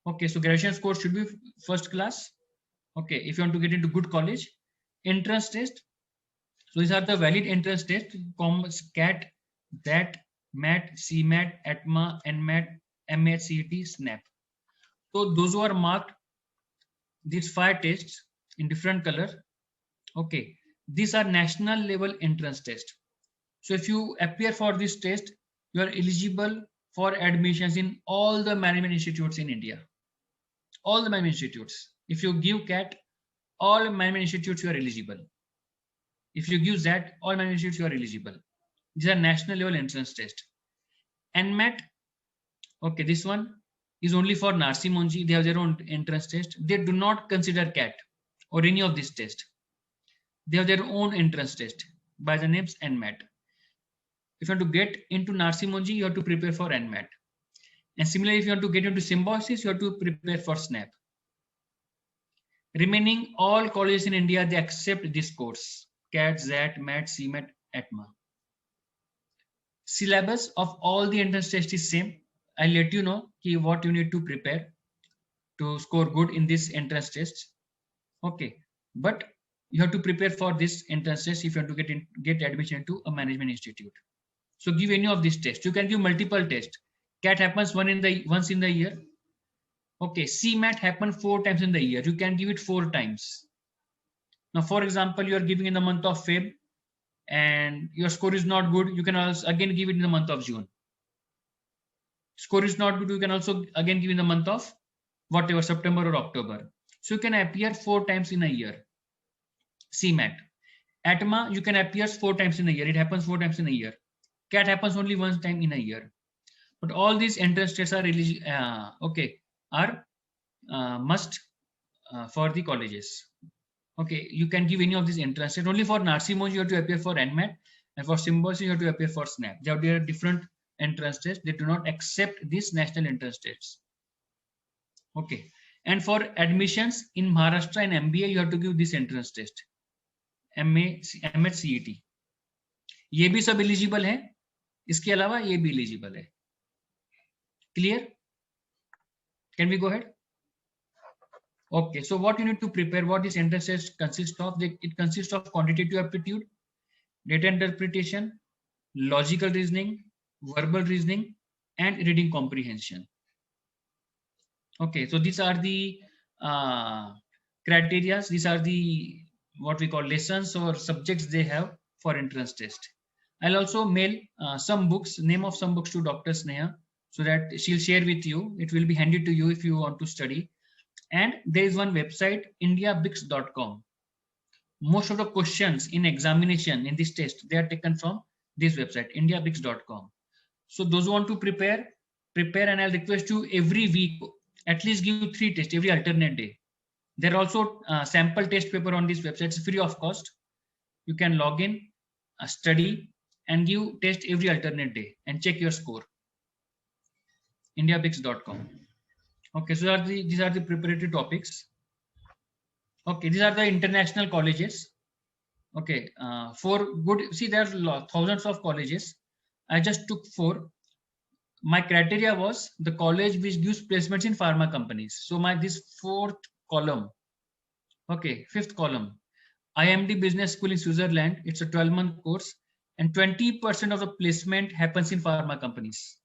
Okay, so graduation score should be first class. Okay, if you want to get into good college, entrance test. So these are the valid entrance tests: CAT, DAT, MAT, CMAT, ATMA, NMAT, MAT, SNAP. So those who are marked these 5 tests in different color. Okay, these are national level entrance test. So if you appear for this test, you are eligible for admissions in all the management institutes in India. All the management institutes. If you give CAT, all management institutes you are eligible. If you give that, all management institutes you are eligible. These are national level entrance test. NMAT, okay, this one is only for Narsi Monji. They have their own entrance test. They do not consider CAT or any of this test. They have their own entrance test by the names NMAT. If you want to get into Narsi Monji, you have to prepare for NMAT. And similarly, if you want to get into Symbiosis, you have to prepare for SNAP. Remaining all colleges in India, they accept this course: CAT, ZAT, MAT, CMAT, ATMA. Syllabus of all the entrance tests is same. I'll let you know what you need to prepare to score good in this entrance test. Okay, but you have to prepare for this entrance test if you want to get admission into a management institute. So give any of these tests. You can give multiple tests. CAT happens once in the year. Okay, CMAT happens 4 times in the year. You can give it 4 times. Now, for example, you are giving in the month of Feb and your score is not good. You can also again give it in the month of June. Score is not good. You can also again give in the month of whatever, September or October. So you can appear 4 times in a year. CMAT. ATMA, you can appear 4 times in a year. It happens 4 times in a year. CAT happens only 1 time in a year. But all these entrance tests are must for the colleges. Okay, you can give any of these entrance tests. Only for Narsi Monji you have to appear for NMAT, and for Symbiosis you have to appear for SNAP. They have different entrance tests. They do not accept these national entrance tests. Okay, and for admissions in Maharashtra and MBA you have to give this entrance test. MHCET. ये भी सब eligible है. इसके अलावा ये भी eligible है. Clear? Can we go ahead? Okay, so what you need to prepare, what this entrance test consists of? It consists of quantitative aptitude, data interpretation, logical reasoning, verbal reasoning, and reading comprehension. Okay, so these are the criteria. These are the what we call lessons or subjects they have for entrance test. I'll also mail some books, name of some books to Dr. Sneha, so that she'll share with you. It will be handed to you if you want to study. And there is one website, indiabix.com. Most of the questions in examination in this test, they are taken from this website, indiabix.com. So those who want to prepare, and I'll request you every week, at least give 3 tests every alternate day. There are also sample test paper on this website. It's free of cost. You can log in, study, and give test every alternate day and check your score. indiabix.com. Okay, so these are the preparatory topics. Okay, these are the international colleges. Okay, for good, see there are thousands of colleges. I just took 4. My criteria was the college which gives placements in pharma companies. So this 4th column, okay, 5th column, IMD Business School in Switzerland. It's a 12-month course, and 20% of the placement happens in pharma companies.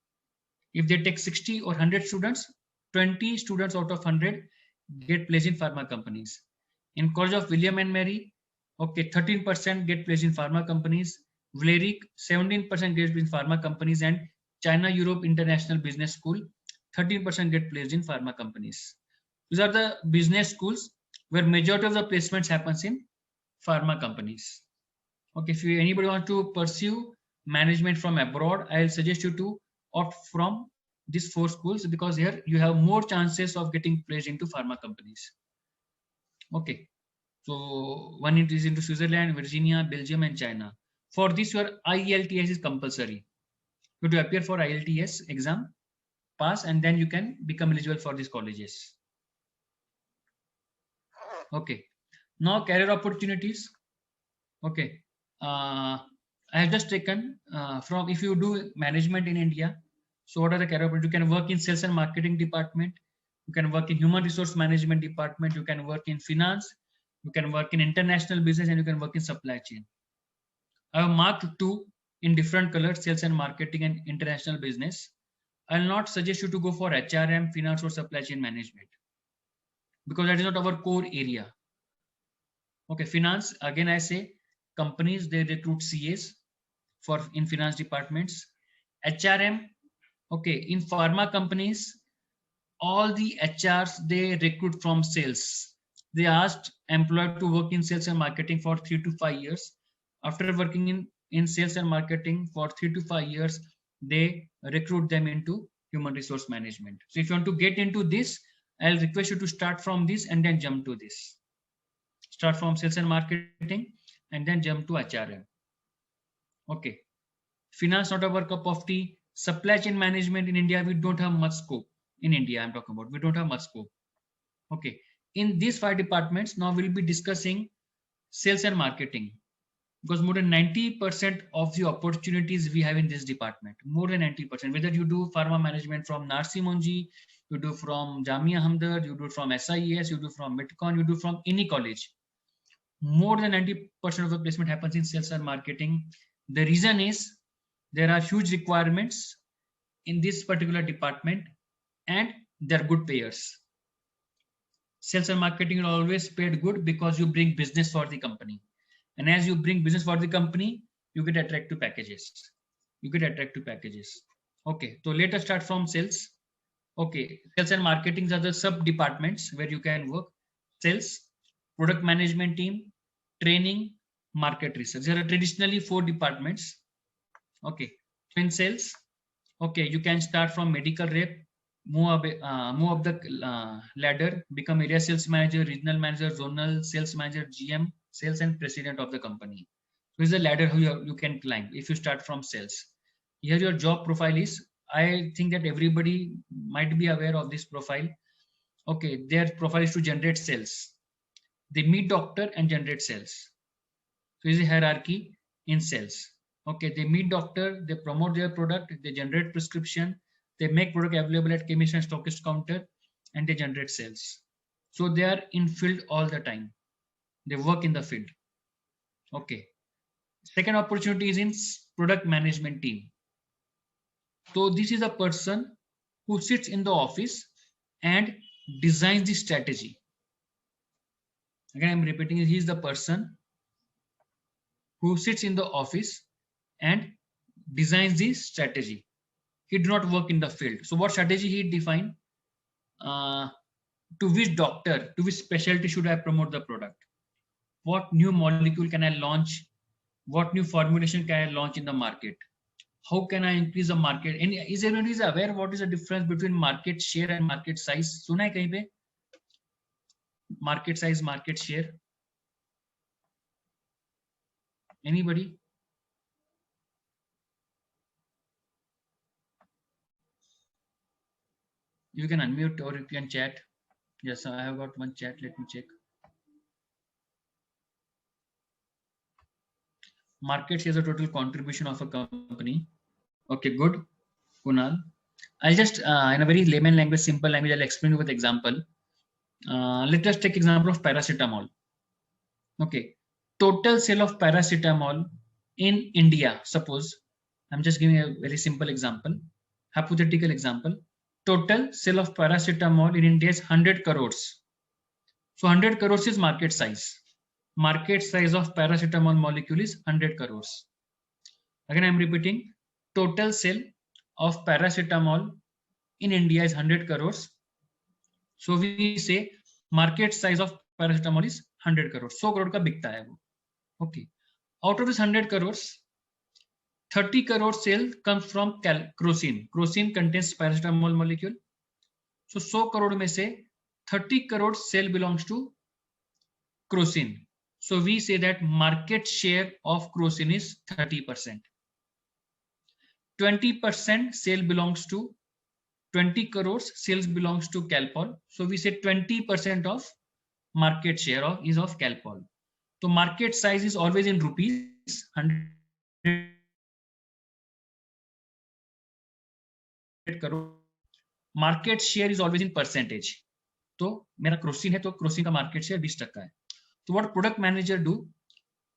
If they take 60 or 100 students, 20 students out of 100 get placed in pharma companies. In College of William and Mary, okay, 13% get placed in pharma companies. Vlerick, 17% get placed in pharma companies, and China Europe International Business School, 13% get placed in pharma companies. These are the business schools. where majority of the placements happens in pharma companies. Okay, if anybody want to pursue management from abroad, I'll suggest you to opt from these 4 schools, because here you have more chances of getting placed into pharma companies. Okay, so one is into Switzerland, Virginia, Belgium, and China. For this, your IELTS is compulsory. You have to appear for IELTS exam, pass, and then you can become eligible for these colleges. Okay, now career opportunities. Okay, I have just taken from, if you do management in India, so what are the career opportunities? You can work in sales and marketing department, you can work in human resource management department, you can work in finance, you can work in international business, and you can work in supply chain. I have marked 2 in different colors, sales and marketing and international business. I will not suggest you to go for HRM, finance, or supply chain management, because that is not our core area. Okay, finance, again I say, companies, they recruit CAs for in finance departments. HRM, okay, in pharma companies, all the HRs, they recruit from sales. They asked employee to work in sales and marketing for 3 to 5 years. After working in sales and marketing for 3 to 5 years, they recruit them into human resource management. So if you want to get into this, I'll request you to start from this and then jump to this. Start from sales and marketing and then jump to HRM. Okay. Finance, not our cup of tea. Supply chain management in India, we don't have much scope. In India, I'm talking about, we don't have much scope. Okay. In these 5 departments, now we'll be discussing sales and marketing, because more than 90% of the opportunities we have in this department, more than 90%, whether you do pharma management from Narsi Monji, you do from Jamia Hamdard, you do from SIES, you do from Midcon, you do from any college, more than 90% of the placement happens in sales and marketing. The reason is there are huge requirements in this particular department and they're good payers. Sales and marketing are always paid good because you bring business for the company. And as you bring business for the company, you get attractive packages. You get attractive packages. Okay, so let us start from sales. Okay, sales and marketing are the sub departments where you can work. Sales, product management team, training, market research. There are traditionally 4 departments. Okay, so in sales, okay, you can start from medical rep, move up the ladder, become area sales manager, regional manager, zonal sales manager, GM, sales, and president of the company. So is the ladder how you can climb if you start from sales. Here your job profile is, I think that everybody might be aware of this profile. Okay, their profile is to generate sales. They meet doctor and generate sales. So is a hierarchy in sales. Okay, they meet doctor, they promote their product, they generate prescription, they make product available at chemist and stockist counter, and they generate sales. So they are in field all the time. They work in the field. Okay. Second opportunity is in product management team. So this is a person who sits in the office and designs the strategy. Again, I'm repeating, he is the person who sits in the office and designs the strategy. He did not work in the field. So what strategy he defined? To which doctor, to which specialty should I promote the product? What new molecule can I launch? What new formulation can I launch in the market? How can I increase the market? And is everyone aware what is the difference between market share and market size? Suna hai kahin pe? Market size, market share. Anybody? You can unmute or you can chat. Yes, I have got one chat. Let me check. Market share is the total contribution of a company. Okay, good. Kunal. I'll just, in a very layman language, simple language, I'll explain you with example. Let us take example of paracetamol. Okay. Total sale of paracetamol in India, suppose, I'm just giving a very simple example, hypothetical example. Total sale of paracetamol in India is 100 crores. So 100 crores is market size. Market size of paracetamol molecule is 100 crores. Again, I'm repeating, total sale of paracetamol in India is 100 crores. So we say market size of paracetamol is 100 crore, 100 crore का बिकता है वो. Okay, out of this 100 crores, 30 crore sale comes from crocin. Crocin contains paracetamol molecule. So 100 crore में से 30 crore sale belongs to crocin. So we say that market share of crocin is 30%. 20% sale belongs to 20 crores sales belongs to Calpol. So we say 20% of market share is of Calpol. So market size is always in rupees. 100 crore. Market share is always in percentage. तो मेरा Crocin है तो Crocin का market share 20% है. So what product manager do?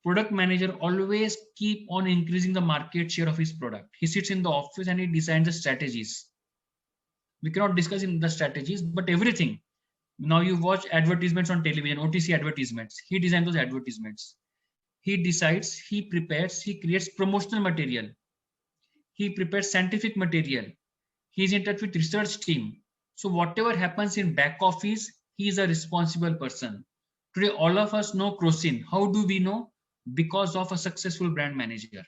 Product manager always keep on increasing the market share of his product. He sits in the office and he designs the strategies. We cannot discuss in the strategies, but everything. Now you watch advertisements on television, OTC advertisements. He designs those advertisements. He decides, he prepares, he creates promotional material. He prepares scientific material. He is in touch with research team. So whatever happens in back office, he is a responsible person. Today, all of us know crocin. How do we know? Because of a successful brand manager.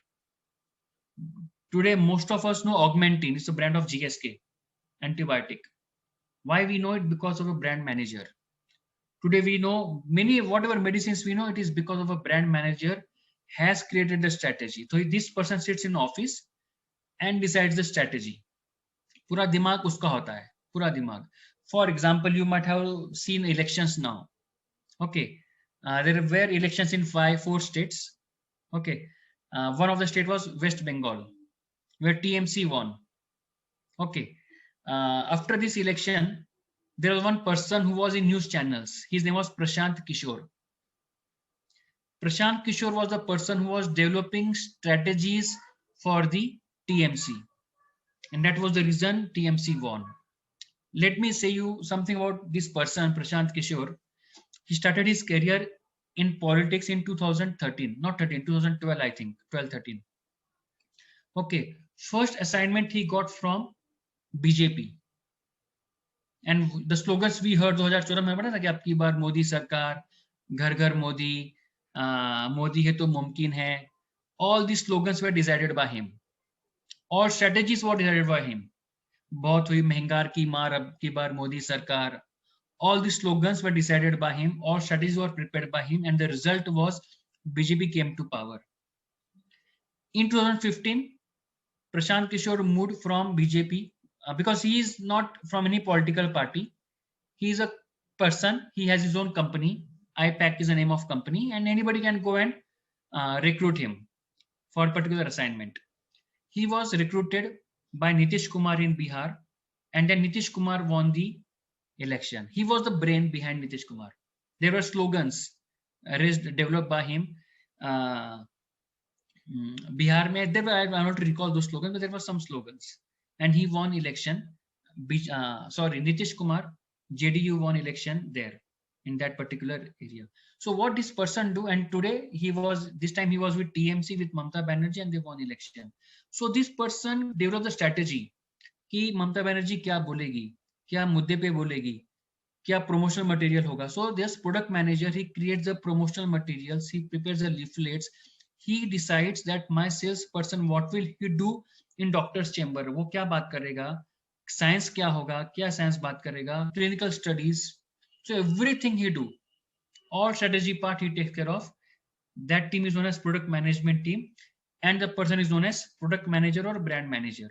Today, most of us know Augmentin. It's a brand of GSK, antibiotic. Why we know it? Because of a brand manager. Today, we know many, whatever medicines we know, it is because of a brand manager has created the strategy. So this person sits in office and decides the strategy. पूरा दिमाग उसका होता है, पूरा दिमाग. For example, you might have seen elections now. Okay, there were elections in 4 states. Okay, one of the state was West Bengal, where TMC won. Okay, after this election, there was one person who was in news channels. His name was Prashant Kishore. Prashant Kishore was the person who was developing strategies for the TMC. And that was the reason TMC won. Let me say you something about this person, Prashant Kishore. He started his career in politics in 2013, not 13, 2012, I think, 12-13. Okay, first assignment he got from BJP. And the slogans we heard 2014 में पता था कि आपकी बार मोदी सरकार, घर घर मोदी, मोदी है तो मुमकिन है. All these slogans were decided by him. All strategies were decided by him. बहुत हुई महंगार की मार, अब की बार मोदी सरकार. All the slogans were decided by him. All strategies were prepared by him, and the result was BJP came to power. In 2015, Prashant Kishore moved from BJP because he is not from any political party. He is a person. He has his own company. IPAC is the name of company, and anybody can go and recruit him for a particular assignment. He was recruited by Nitish Kumar in Bihar, and then Nitish Kumar won the election. He was the brain behind Nitish Kumar. There were slogans developed by him. Bihar mein, I want to recall those slogans, but there were some slogans. And he won election. Nitish Kumar, JDU won election there in that particular area. So what this person do, and today this time he was with TMC with Mamata Banerjee and they won election. So this person developed the strategy कि Mamata Banerjee क्या बोलेगी, क्या मुद्दे पे बोलेगी, क्या promotional material होगा. So this product manager, he creates the promotional materials, he prepares the leaflets, he decides that my salesperson, what will he do in doctor's chamber, वो क्या बात करेगा, science क्या होगा, क्या science बात करेगा, clinical studies. So everything he do, all strategy part he takes care of. That team is known as product management team, and the person is known as product manager or brand manager.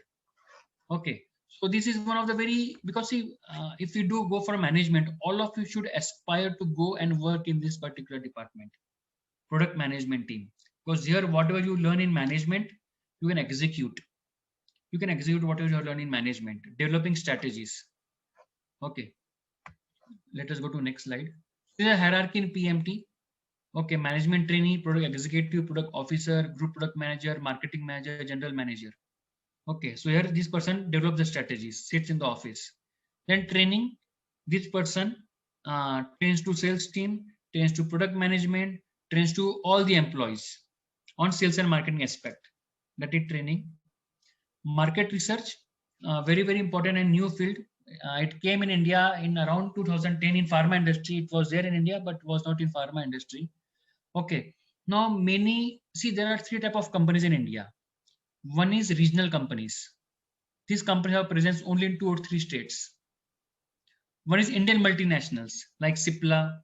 Okay. So this is one of the because see, if you do go for management, all of you should aspire to go and work in this particular department, product management team. Because here, whatever you learn in management, you can execute. You can execute whatever you learn in management, developing strategies. Okay. Let us go to next slide. This is a hierarchy in PMT. Okay, management trainee, product executive, product officer, group product manager, marketing manager, general manager. Okay, so here this person develops the strategies, sits in the office. Then training, this person trains to sales team, trains to product management, trains to all the employees on sales and marketing aspect. That is training. Market research, very important and new field. It came in India in around 2010 in pharma industry. It was there in India, but was not in pharma industry. Okay. Now there are three type of companies in India. One is regional companies. These companies have presence only in 2 or 3 states. One is Indian multinationals like Cipla,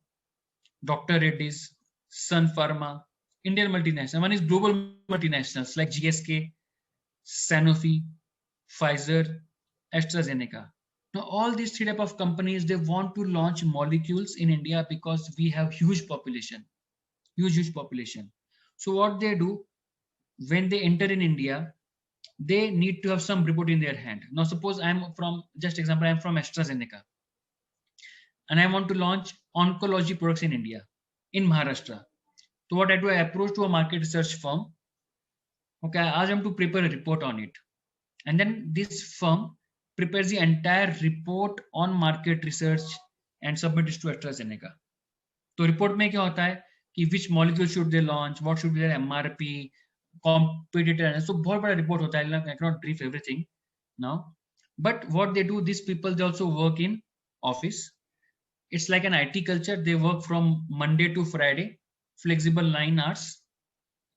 Dr. Reddy's, Sun Pharma, Indian multinational. One is global multinationals like GSK, Sanofi, Pfizer, AstraZeneca. Now, all these three type of companies, they want to launch molecules in India because we have huge population, huge population. So what they do when they enter in India, they need to have some report in their hand. Now, suppose I'm from, just example, I'm from AstraZeneca and I want to launch oncology products in India, in Maharashtra. So what I do, I approach to a market research firm. Okay, I ask them to prepare a report on it. And then this firm prepares the entire report on market research and submit it to AstraZeneca. तो report में क्या होता है कि which molecule should they launch, what should be their MRP, competitor, so बहुत बड़ा report होता है. I cannot brief everything now, but what they do, these people, they also work in office. It's like an IT culture. They work from Monday to Friday, flexible 9 hours.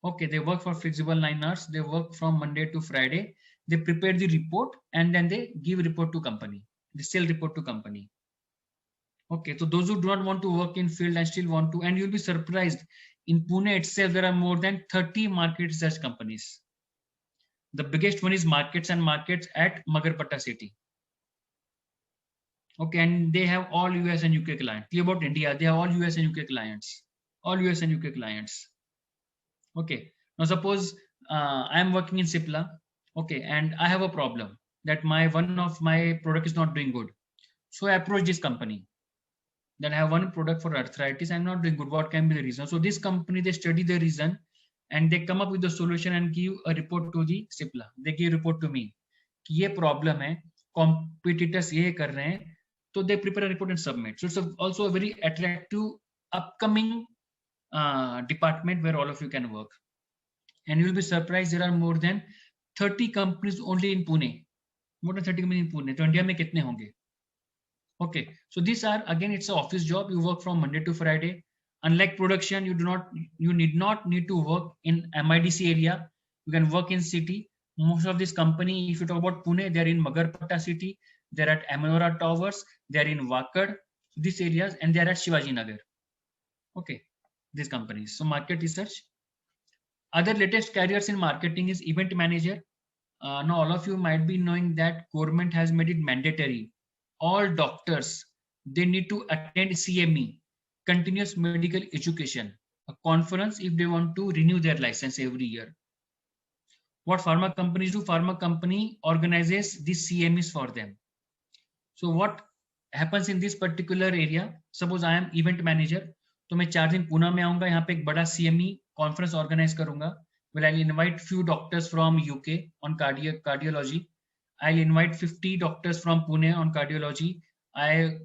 Okay, they work for flexible 9 hours. They work from Monday to Friday. They prepare the report and then they give report to company. They sell report to company. Okay, so those who do not want to work in field and still want to, and you'll be surprised, in Pune itself, there are more than 30 market research companies. The biggest one is Markets and Markets at Magarpatta city. Okay, and they have all US and UK clients. Clear about India, they have all US and UK clients. All US and UK clients. Okay, now suppose I am working in Cipla. Okay, and I have a problem that one of my product is not doing good. So I approach this company. Then I have one product for arthritis. I'm not doing good. What can be the reason? So this company, they study the reason and they come up with the solution and give a report to the Cipla. They give a report to me. कि ये problem है, competitors ये कर रहे हैं. So they prepare a report and submit. So it's also a very attractive upcoming department where all of you can work. And you'll be surprised, there are more than 30 companies only in Pune. More than 30 companies in Pune. तो India में कितने होंगे? Okay, so these are, again, it's an office job. You work from Monday to Friday. Unlike production, you need not need to work in MIDC area. You can work in city. Most of this company, if you talk about Pune, they're in Magarpatta city. They're at Amanora Towers. They're in Wakad, these areas, and they're at Shivaji Nagar. Okay, these companies. So market research. Other latest careers in marketing is event manager. Now all of you might be knowing that government has made it mandatory. All doctors, they need to attend CME, continuous medical education, a conference if they want to renew their license every year. What pharma companies do, pharma company organizes these CMEs for them. So what happens in this particular area, suppose I am event manager, तो मैं 4 दिन पुणे में आऊंगा, यहाँ पे एक बड़ा CME conference organize करूंगा. Well, I'll invite few doctors from UK on cardiology. I'll invite 50 doctors from Pune on cardiology. I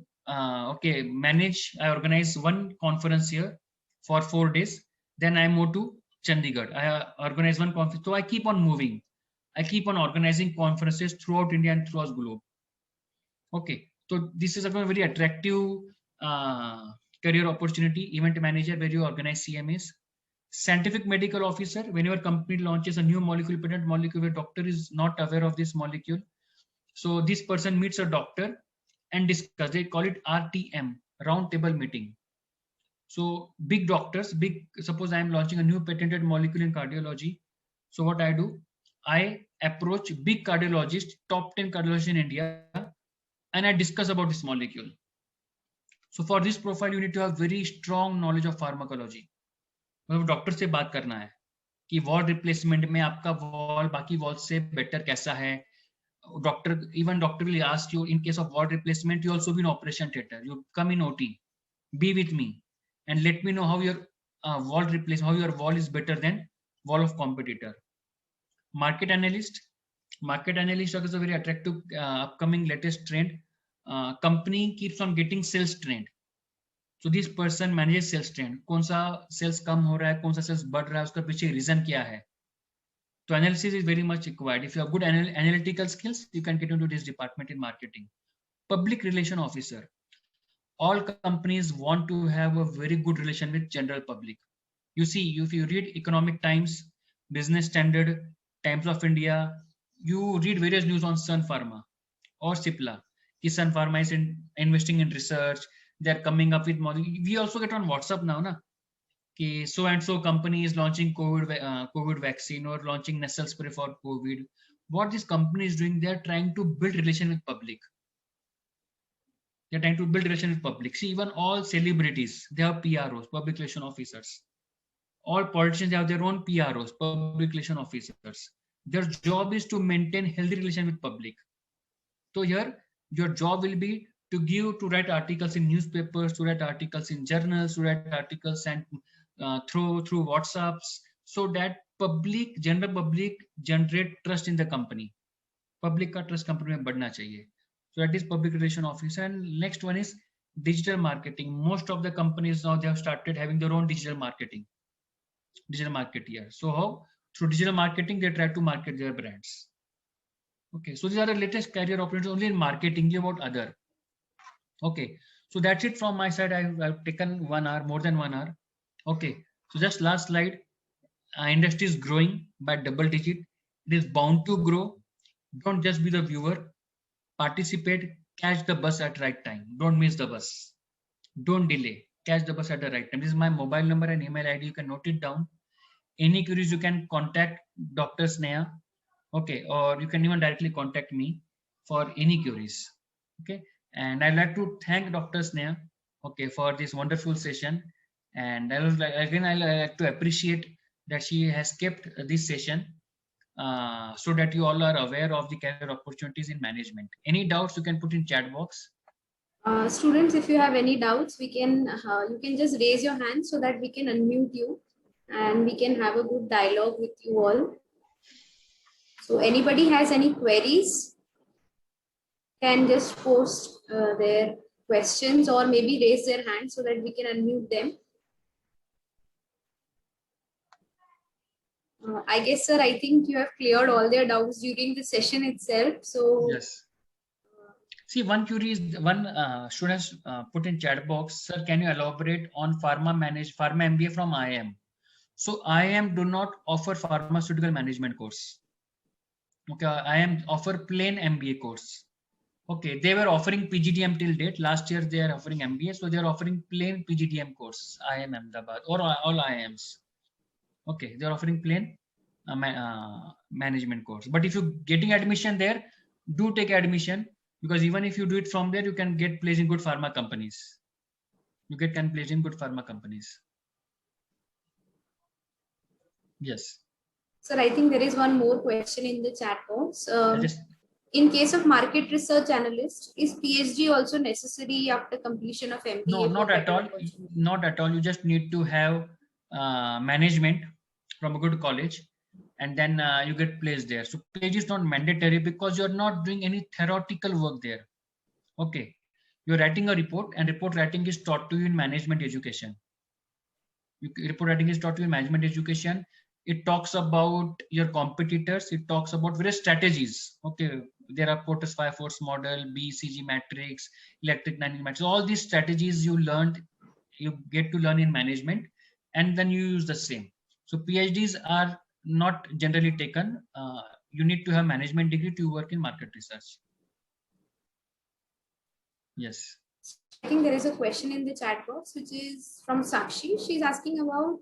organize one conference here for 4 days. Then I move to Chandigarh. I organize one conference. So I keep on moving. I keep on organizing conferences throughout India and throughout globe. Okay, so this is a very attractive career opportunity, event manager, where you organize CMAs. Scientific medical officer, when your company launches a new molecule, patent molecule, where doctor is not aware of this molecule. So this person meets a doctor and discuss, they call it RTM, round table meeting. So big doctors, suppose I am launching a new patented molecule in cardiology. So what I do, I approach big cardiologists, top 10 cardiologists in India, and I discuss about this molecule. So for this profile, you need to have very strong knowledge of pharmacology. मतलब doctor से बात करना है कि wall replacement में आपका wall बाकी wall से बेटर कैसा है. Even doctor will ask you, in case of wall replacement, you also be in operation theater, you come in OT, be with me and let me know how your wall replacement, how your wall is better than wall of competitor. Market analyst is a very attractive upcoming latest trend. Company keeps on getting sales trend. So this person manages sales trend. कौन सा sales कम हो रहा है, कौन सा sales बढ़ रहा है, उसका पीछे reason क्या है. So analysis is very much required. If you have good analytical skills, you can get into this department in marketing. Public relation officer. All companies want to have a very good relation with general public. You see, if you read Economic Times, Business Standard, Times of India, you read various news on Sun Pharma or Cipla. Sun Pharma is investing in research. They're coming up with more. We also get on WhatsApp now, na? So and so company is launching COVID vaccine or launching nasal spray for COVID. What this company is doing, they're trying to build relation with public. They're trying to build relation with public. See, even all celebrities, they have PROs, public relation officers. All politicians have their own PROs, public relation officers. Their job is to maintain healthy relation with public. So here, your job will be to write articles in newspapers, to write articles in journals, to write articles and through WhatsApps, so that general public generate trust in the company. Public का trust company में बढ़ना चाहिए. So that is public relation officer. And next one is digital marketing. Most of the companies now, they have started having their own digital marketing. Digital marketeer. So how? Through digital marketing, they try to market their brands. Okay, so these are the latest career opportunities only in marketing, about other. Okay, so that's it from my side. I've taken 1 hour, more than 1 hour. Okay, so just last slide. Industry is growing by double digit. It is bound to grow. Don't just be the viewer. Participate. Catch the bus at right time. Don't miss the bus. Don't delay. Catch the bus at the right time. This is my mobile number and email ID. You can note it down. Any queries, you can contact Dr. Sneha. Okay, or you can even directly contact me for any queries. Okay, and I'd like to thank Dr. Sneha, okay, for this wonderful session. And I was like, again, I like to appreciate that she has kept this session so that you all are aware of the career opportunities in management. Any doubts, you can put in chat box. Students, if you have any doubts, you can just raise your hand so that we can unmute you and we can have a good dialogue with you all. So anybody has any queries, can just post their questions or maybe raise their hand so that we can unmute them. I guess, sir, I think you have cleared all their doubts during the session itself. So yes. See, one query is one student put in chat box. Sir, can you elaborate on pharma MBA from IIM? So IIM do not offer pharmaceutical management course. Okay, IIM offer plain MBA course. Okay, they were offering PGDM till date. Last year they are offering MBA, so they are offering plain PGDM course. IIM Ahmedabad or all IIMs. Okay, they are offering plain management course. But if you're getting admission there, do take admission, because even if you do it from there, you can get placed in good pharma companies. Can placed in good pharma companies. Yes. Sir, I think there is one more question in the chat box. In case of market research analyst, is PhD also necessary after completion of MBA? No, not at all. Not at all. You just need to have management from a good college, and then you get placed there. So PhD is not mandatory because you're not doing any theoretical work there. Okay, you're writing a report, and report writing is taught to you in management education. Report writing is taught to you in management education. It talks about your competitors. It talks about various strategies. Okay, there are Porter's 5 force model, BCG matrix, electric 19 matrix. All these strategies you learned, you get to learn in management, and then you use the same. So PhDs are not generally taken. You need to have management degree to work in market research. Yes. I think there is a question in the chat box, which is from Sakshi. She's asking about,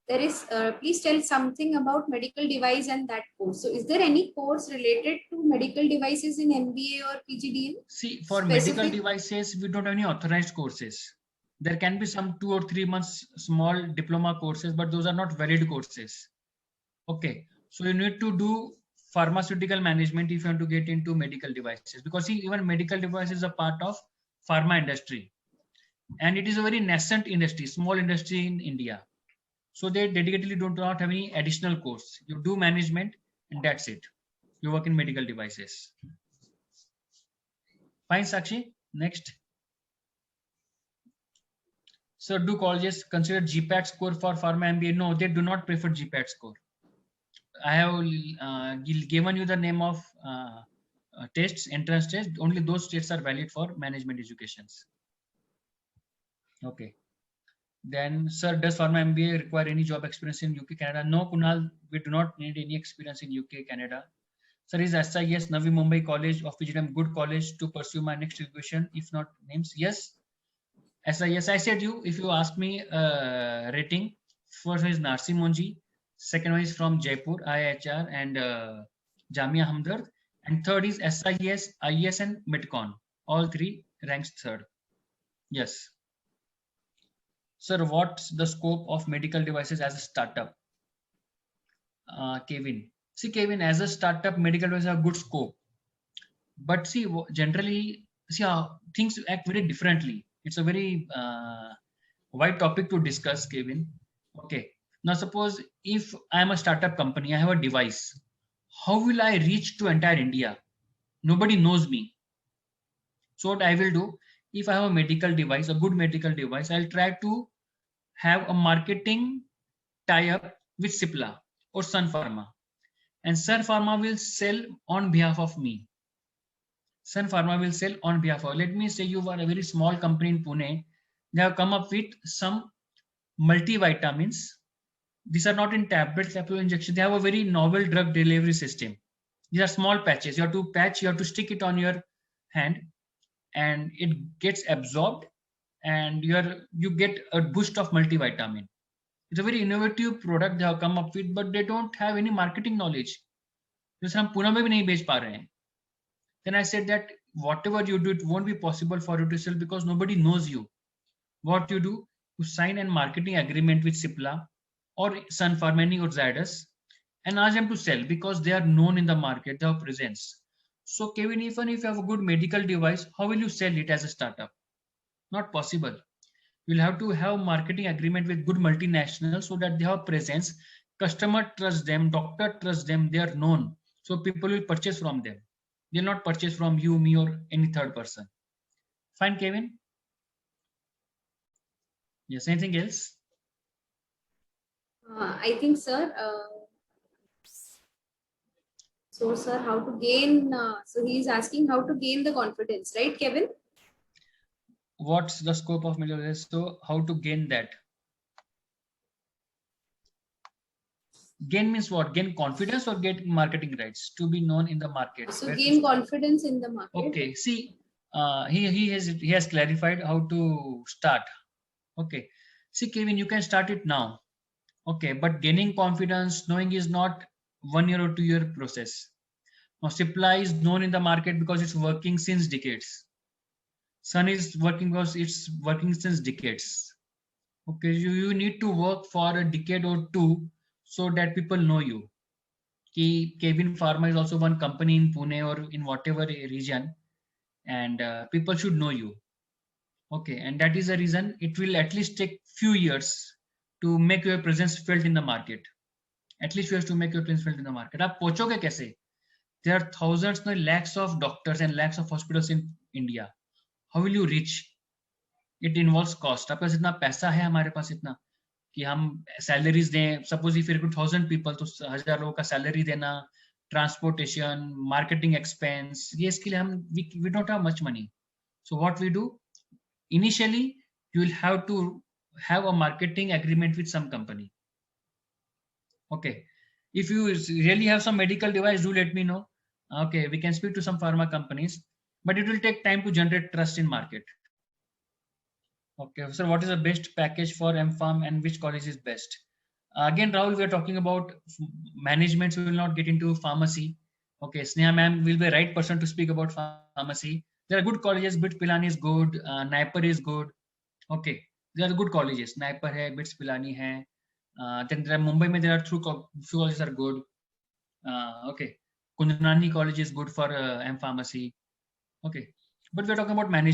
please tell something about medical device and that course. So is there any course related to medical devices in MBA or PGDM? See, for medical devices, we don't have any authorized courses. There can be some 2 or 3 months small diploma courses, but those are not valid courses. Okay, so you need to do pharmaceutical management if you want to get into medical devices, because see, even medical devices is a part of pharma industry, and it is a very nascent industry, small industry in India. So they dedicatedly do not have any additional course. You do management and that's it. You work in medical devices. Fine, Sakshi. Next. So do colleges consider GPAT score for pharma MBA? No, they do not prefer GPAT score. I have given you the name of tests, entrance tests, only those states are valid for management educations. Okay. Then, sir, does pharma MBA require any job experience in UK, Canada? No, Kunal, we do not need any experience in UK, Canada. Sir, is SIS Navi Mumbai College of PGDM good college to pursue my next education? If not names, yes. SIS, I said you, if you ask me rating, first one is Narsi Monji, second one is from Jaipur, IHR and Jamia Hamdard, and third is SIS, IES and Midcon. All three ranks third. Yes. Sir, what's the scope of medical devices as a startup? Kevin. See, Kevin, as a startup, medical devices have good scope. But see, generally, see how things act very differently. It's a very wide topic to discuss, Kevin. Okay. Now, suppose if I'm a startup company, I have a device. How will I reach to entire India? Nobody knows me. So what I will do, if I have a medical device, a good medical device, I'll try to have a marketing tie-up with Cipla or Sun Pharma. And Sun Pharma will sell on behalf of me. Sun Pharma will sell on behalf of. Let me say you are a very small company in Pune. They have come up with some multivitamins. These are not in tablet capsule injection. They have a very novel drug delivery system. These are small patches. You have to patch, you have to stick it on your hand and it gets absorbed and you get a boost of multivitamin. It's a very innovative product they have come up with, but they don't have any marketing knowledge. जैसे हम पुणे में भी नहीं बेच पा रहे हैं. Then I said that whatever you do, it won't be possible for you to sell because nobody knows you. What you do, you sign a marketing agreement with Cipla or Sun Pharma or Zydus and ask them to sell because they are known in the market, they have presence. So Kevin, even if you have a good medical device, how will you sell it as a startup? Not possible. You'll have to have marketing agreement with good multinationals so that they have presence. Customer trusts them, doctor trusts them, they are known. So people will purchase from them. They'll not purchase from you, me, or any third person. Fine, Kevin? Yes, anything else? I think, sir. So, sir, how to gain? So he is asking how to gain the confidence, right, Kevin? What's the scope of medical device? So how to gain that? Gain means what? Gain confidence or get marketing rights to be known in the market. So gain confidence in the market. Okay. See, he has clarified how to start. Okay. See, Kevin, you can start it now. Okay, but gaining confidence, knowing is not 1 year or 2 year process. Now, Cipla is known in the market because it's working since decades. Sun is working because it's working since decades. Okay, you need to work for a decade or two so that people know you. Kevin Pharma is also one company in Pune or in whatever region, and people should know you. Okay, and that is the reason it will at least take few years to make your presence felt in the market. At least you have to make your presence felt in the market. आप पहुंचोगे कैसे? There are thousands, no, lakhs of doctors and lakhs of hospitals in India. How will you reach? It involves cost. आपके पास इतना पैसा है, हमारे पास इतना कि हम सैलरीज दें. सपोज इफ यू 1000 पीपल तो 1000 लोगों का सैलरी देना, ट्रांसपोर्टेशन, मार्केटिंग एक्सपेंस, ये इसके लिए हम we don't have much money. So what we do? Initially, you will have to have a marketing agreement with some company. Okay. If you really have some medical device, do let me know. Okay, we can speak to some pharma companies, but it will take time to generate trust in market. Okay, so what is the best package for M-Pharm and which college is best? Again, Rahul, we are talking about management, so we will not get into pharmacy. Okay, Sneha ma'am will be the right person to speak about pharmacy. There are good colleges. BITS Pilani is good. Naipur is good. Okay, there are good colleges. Naipur hai, BITS Pilani hai. Then there are Mumbai, there are few colleges are good. Okay, Kundranani College is good for M Pharmacy. Okay, but we're talking about management.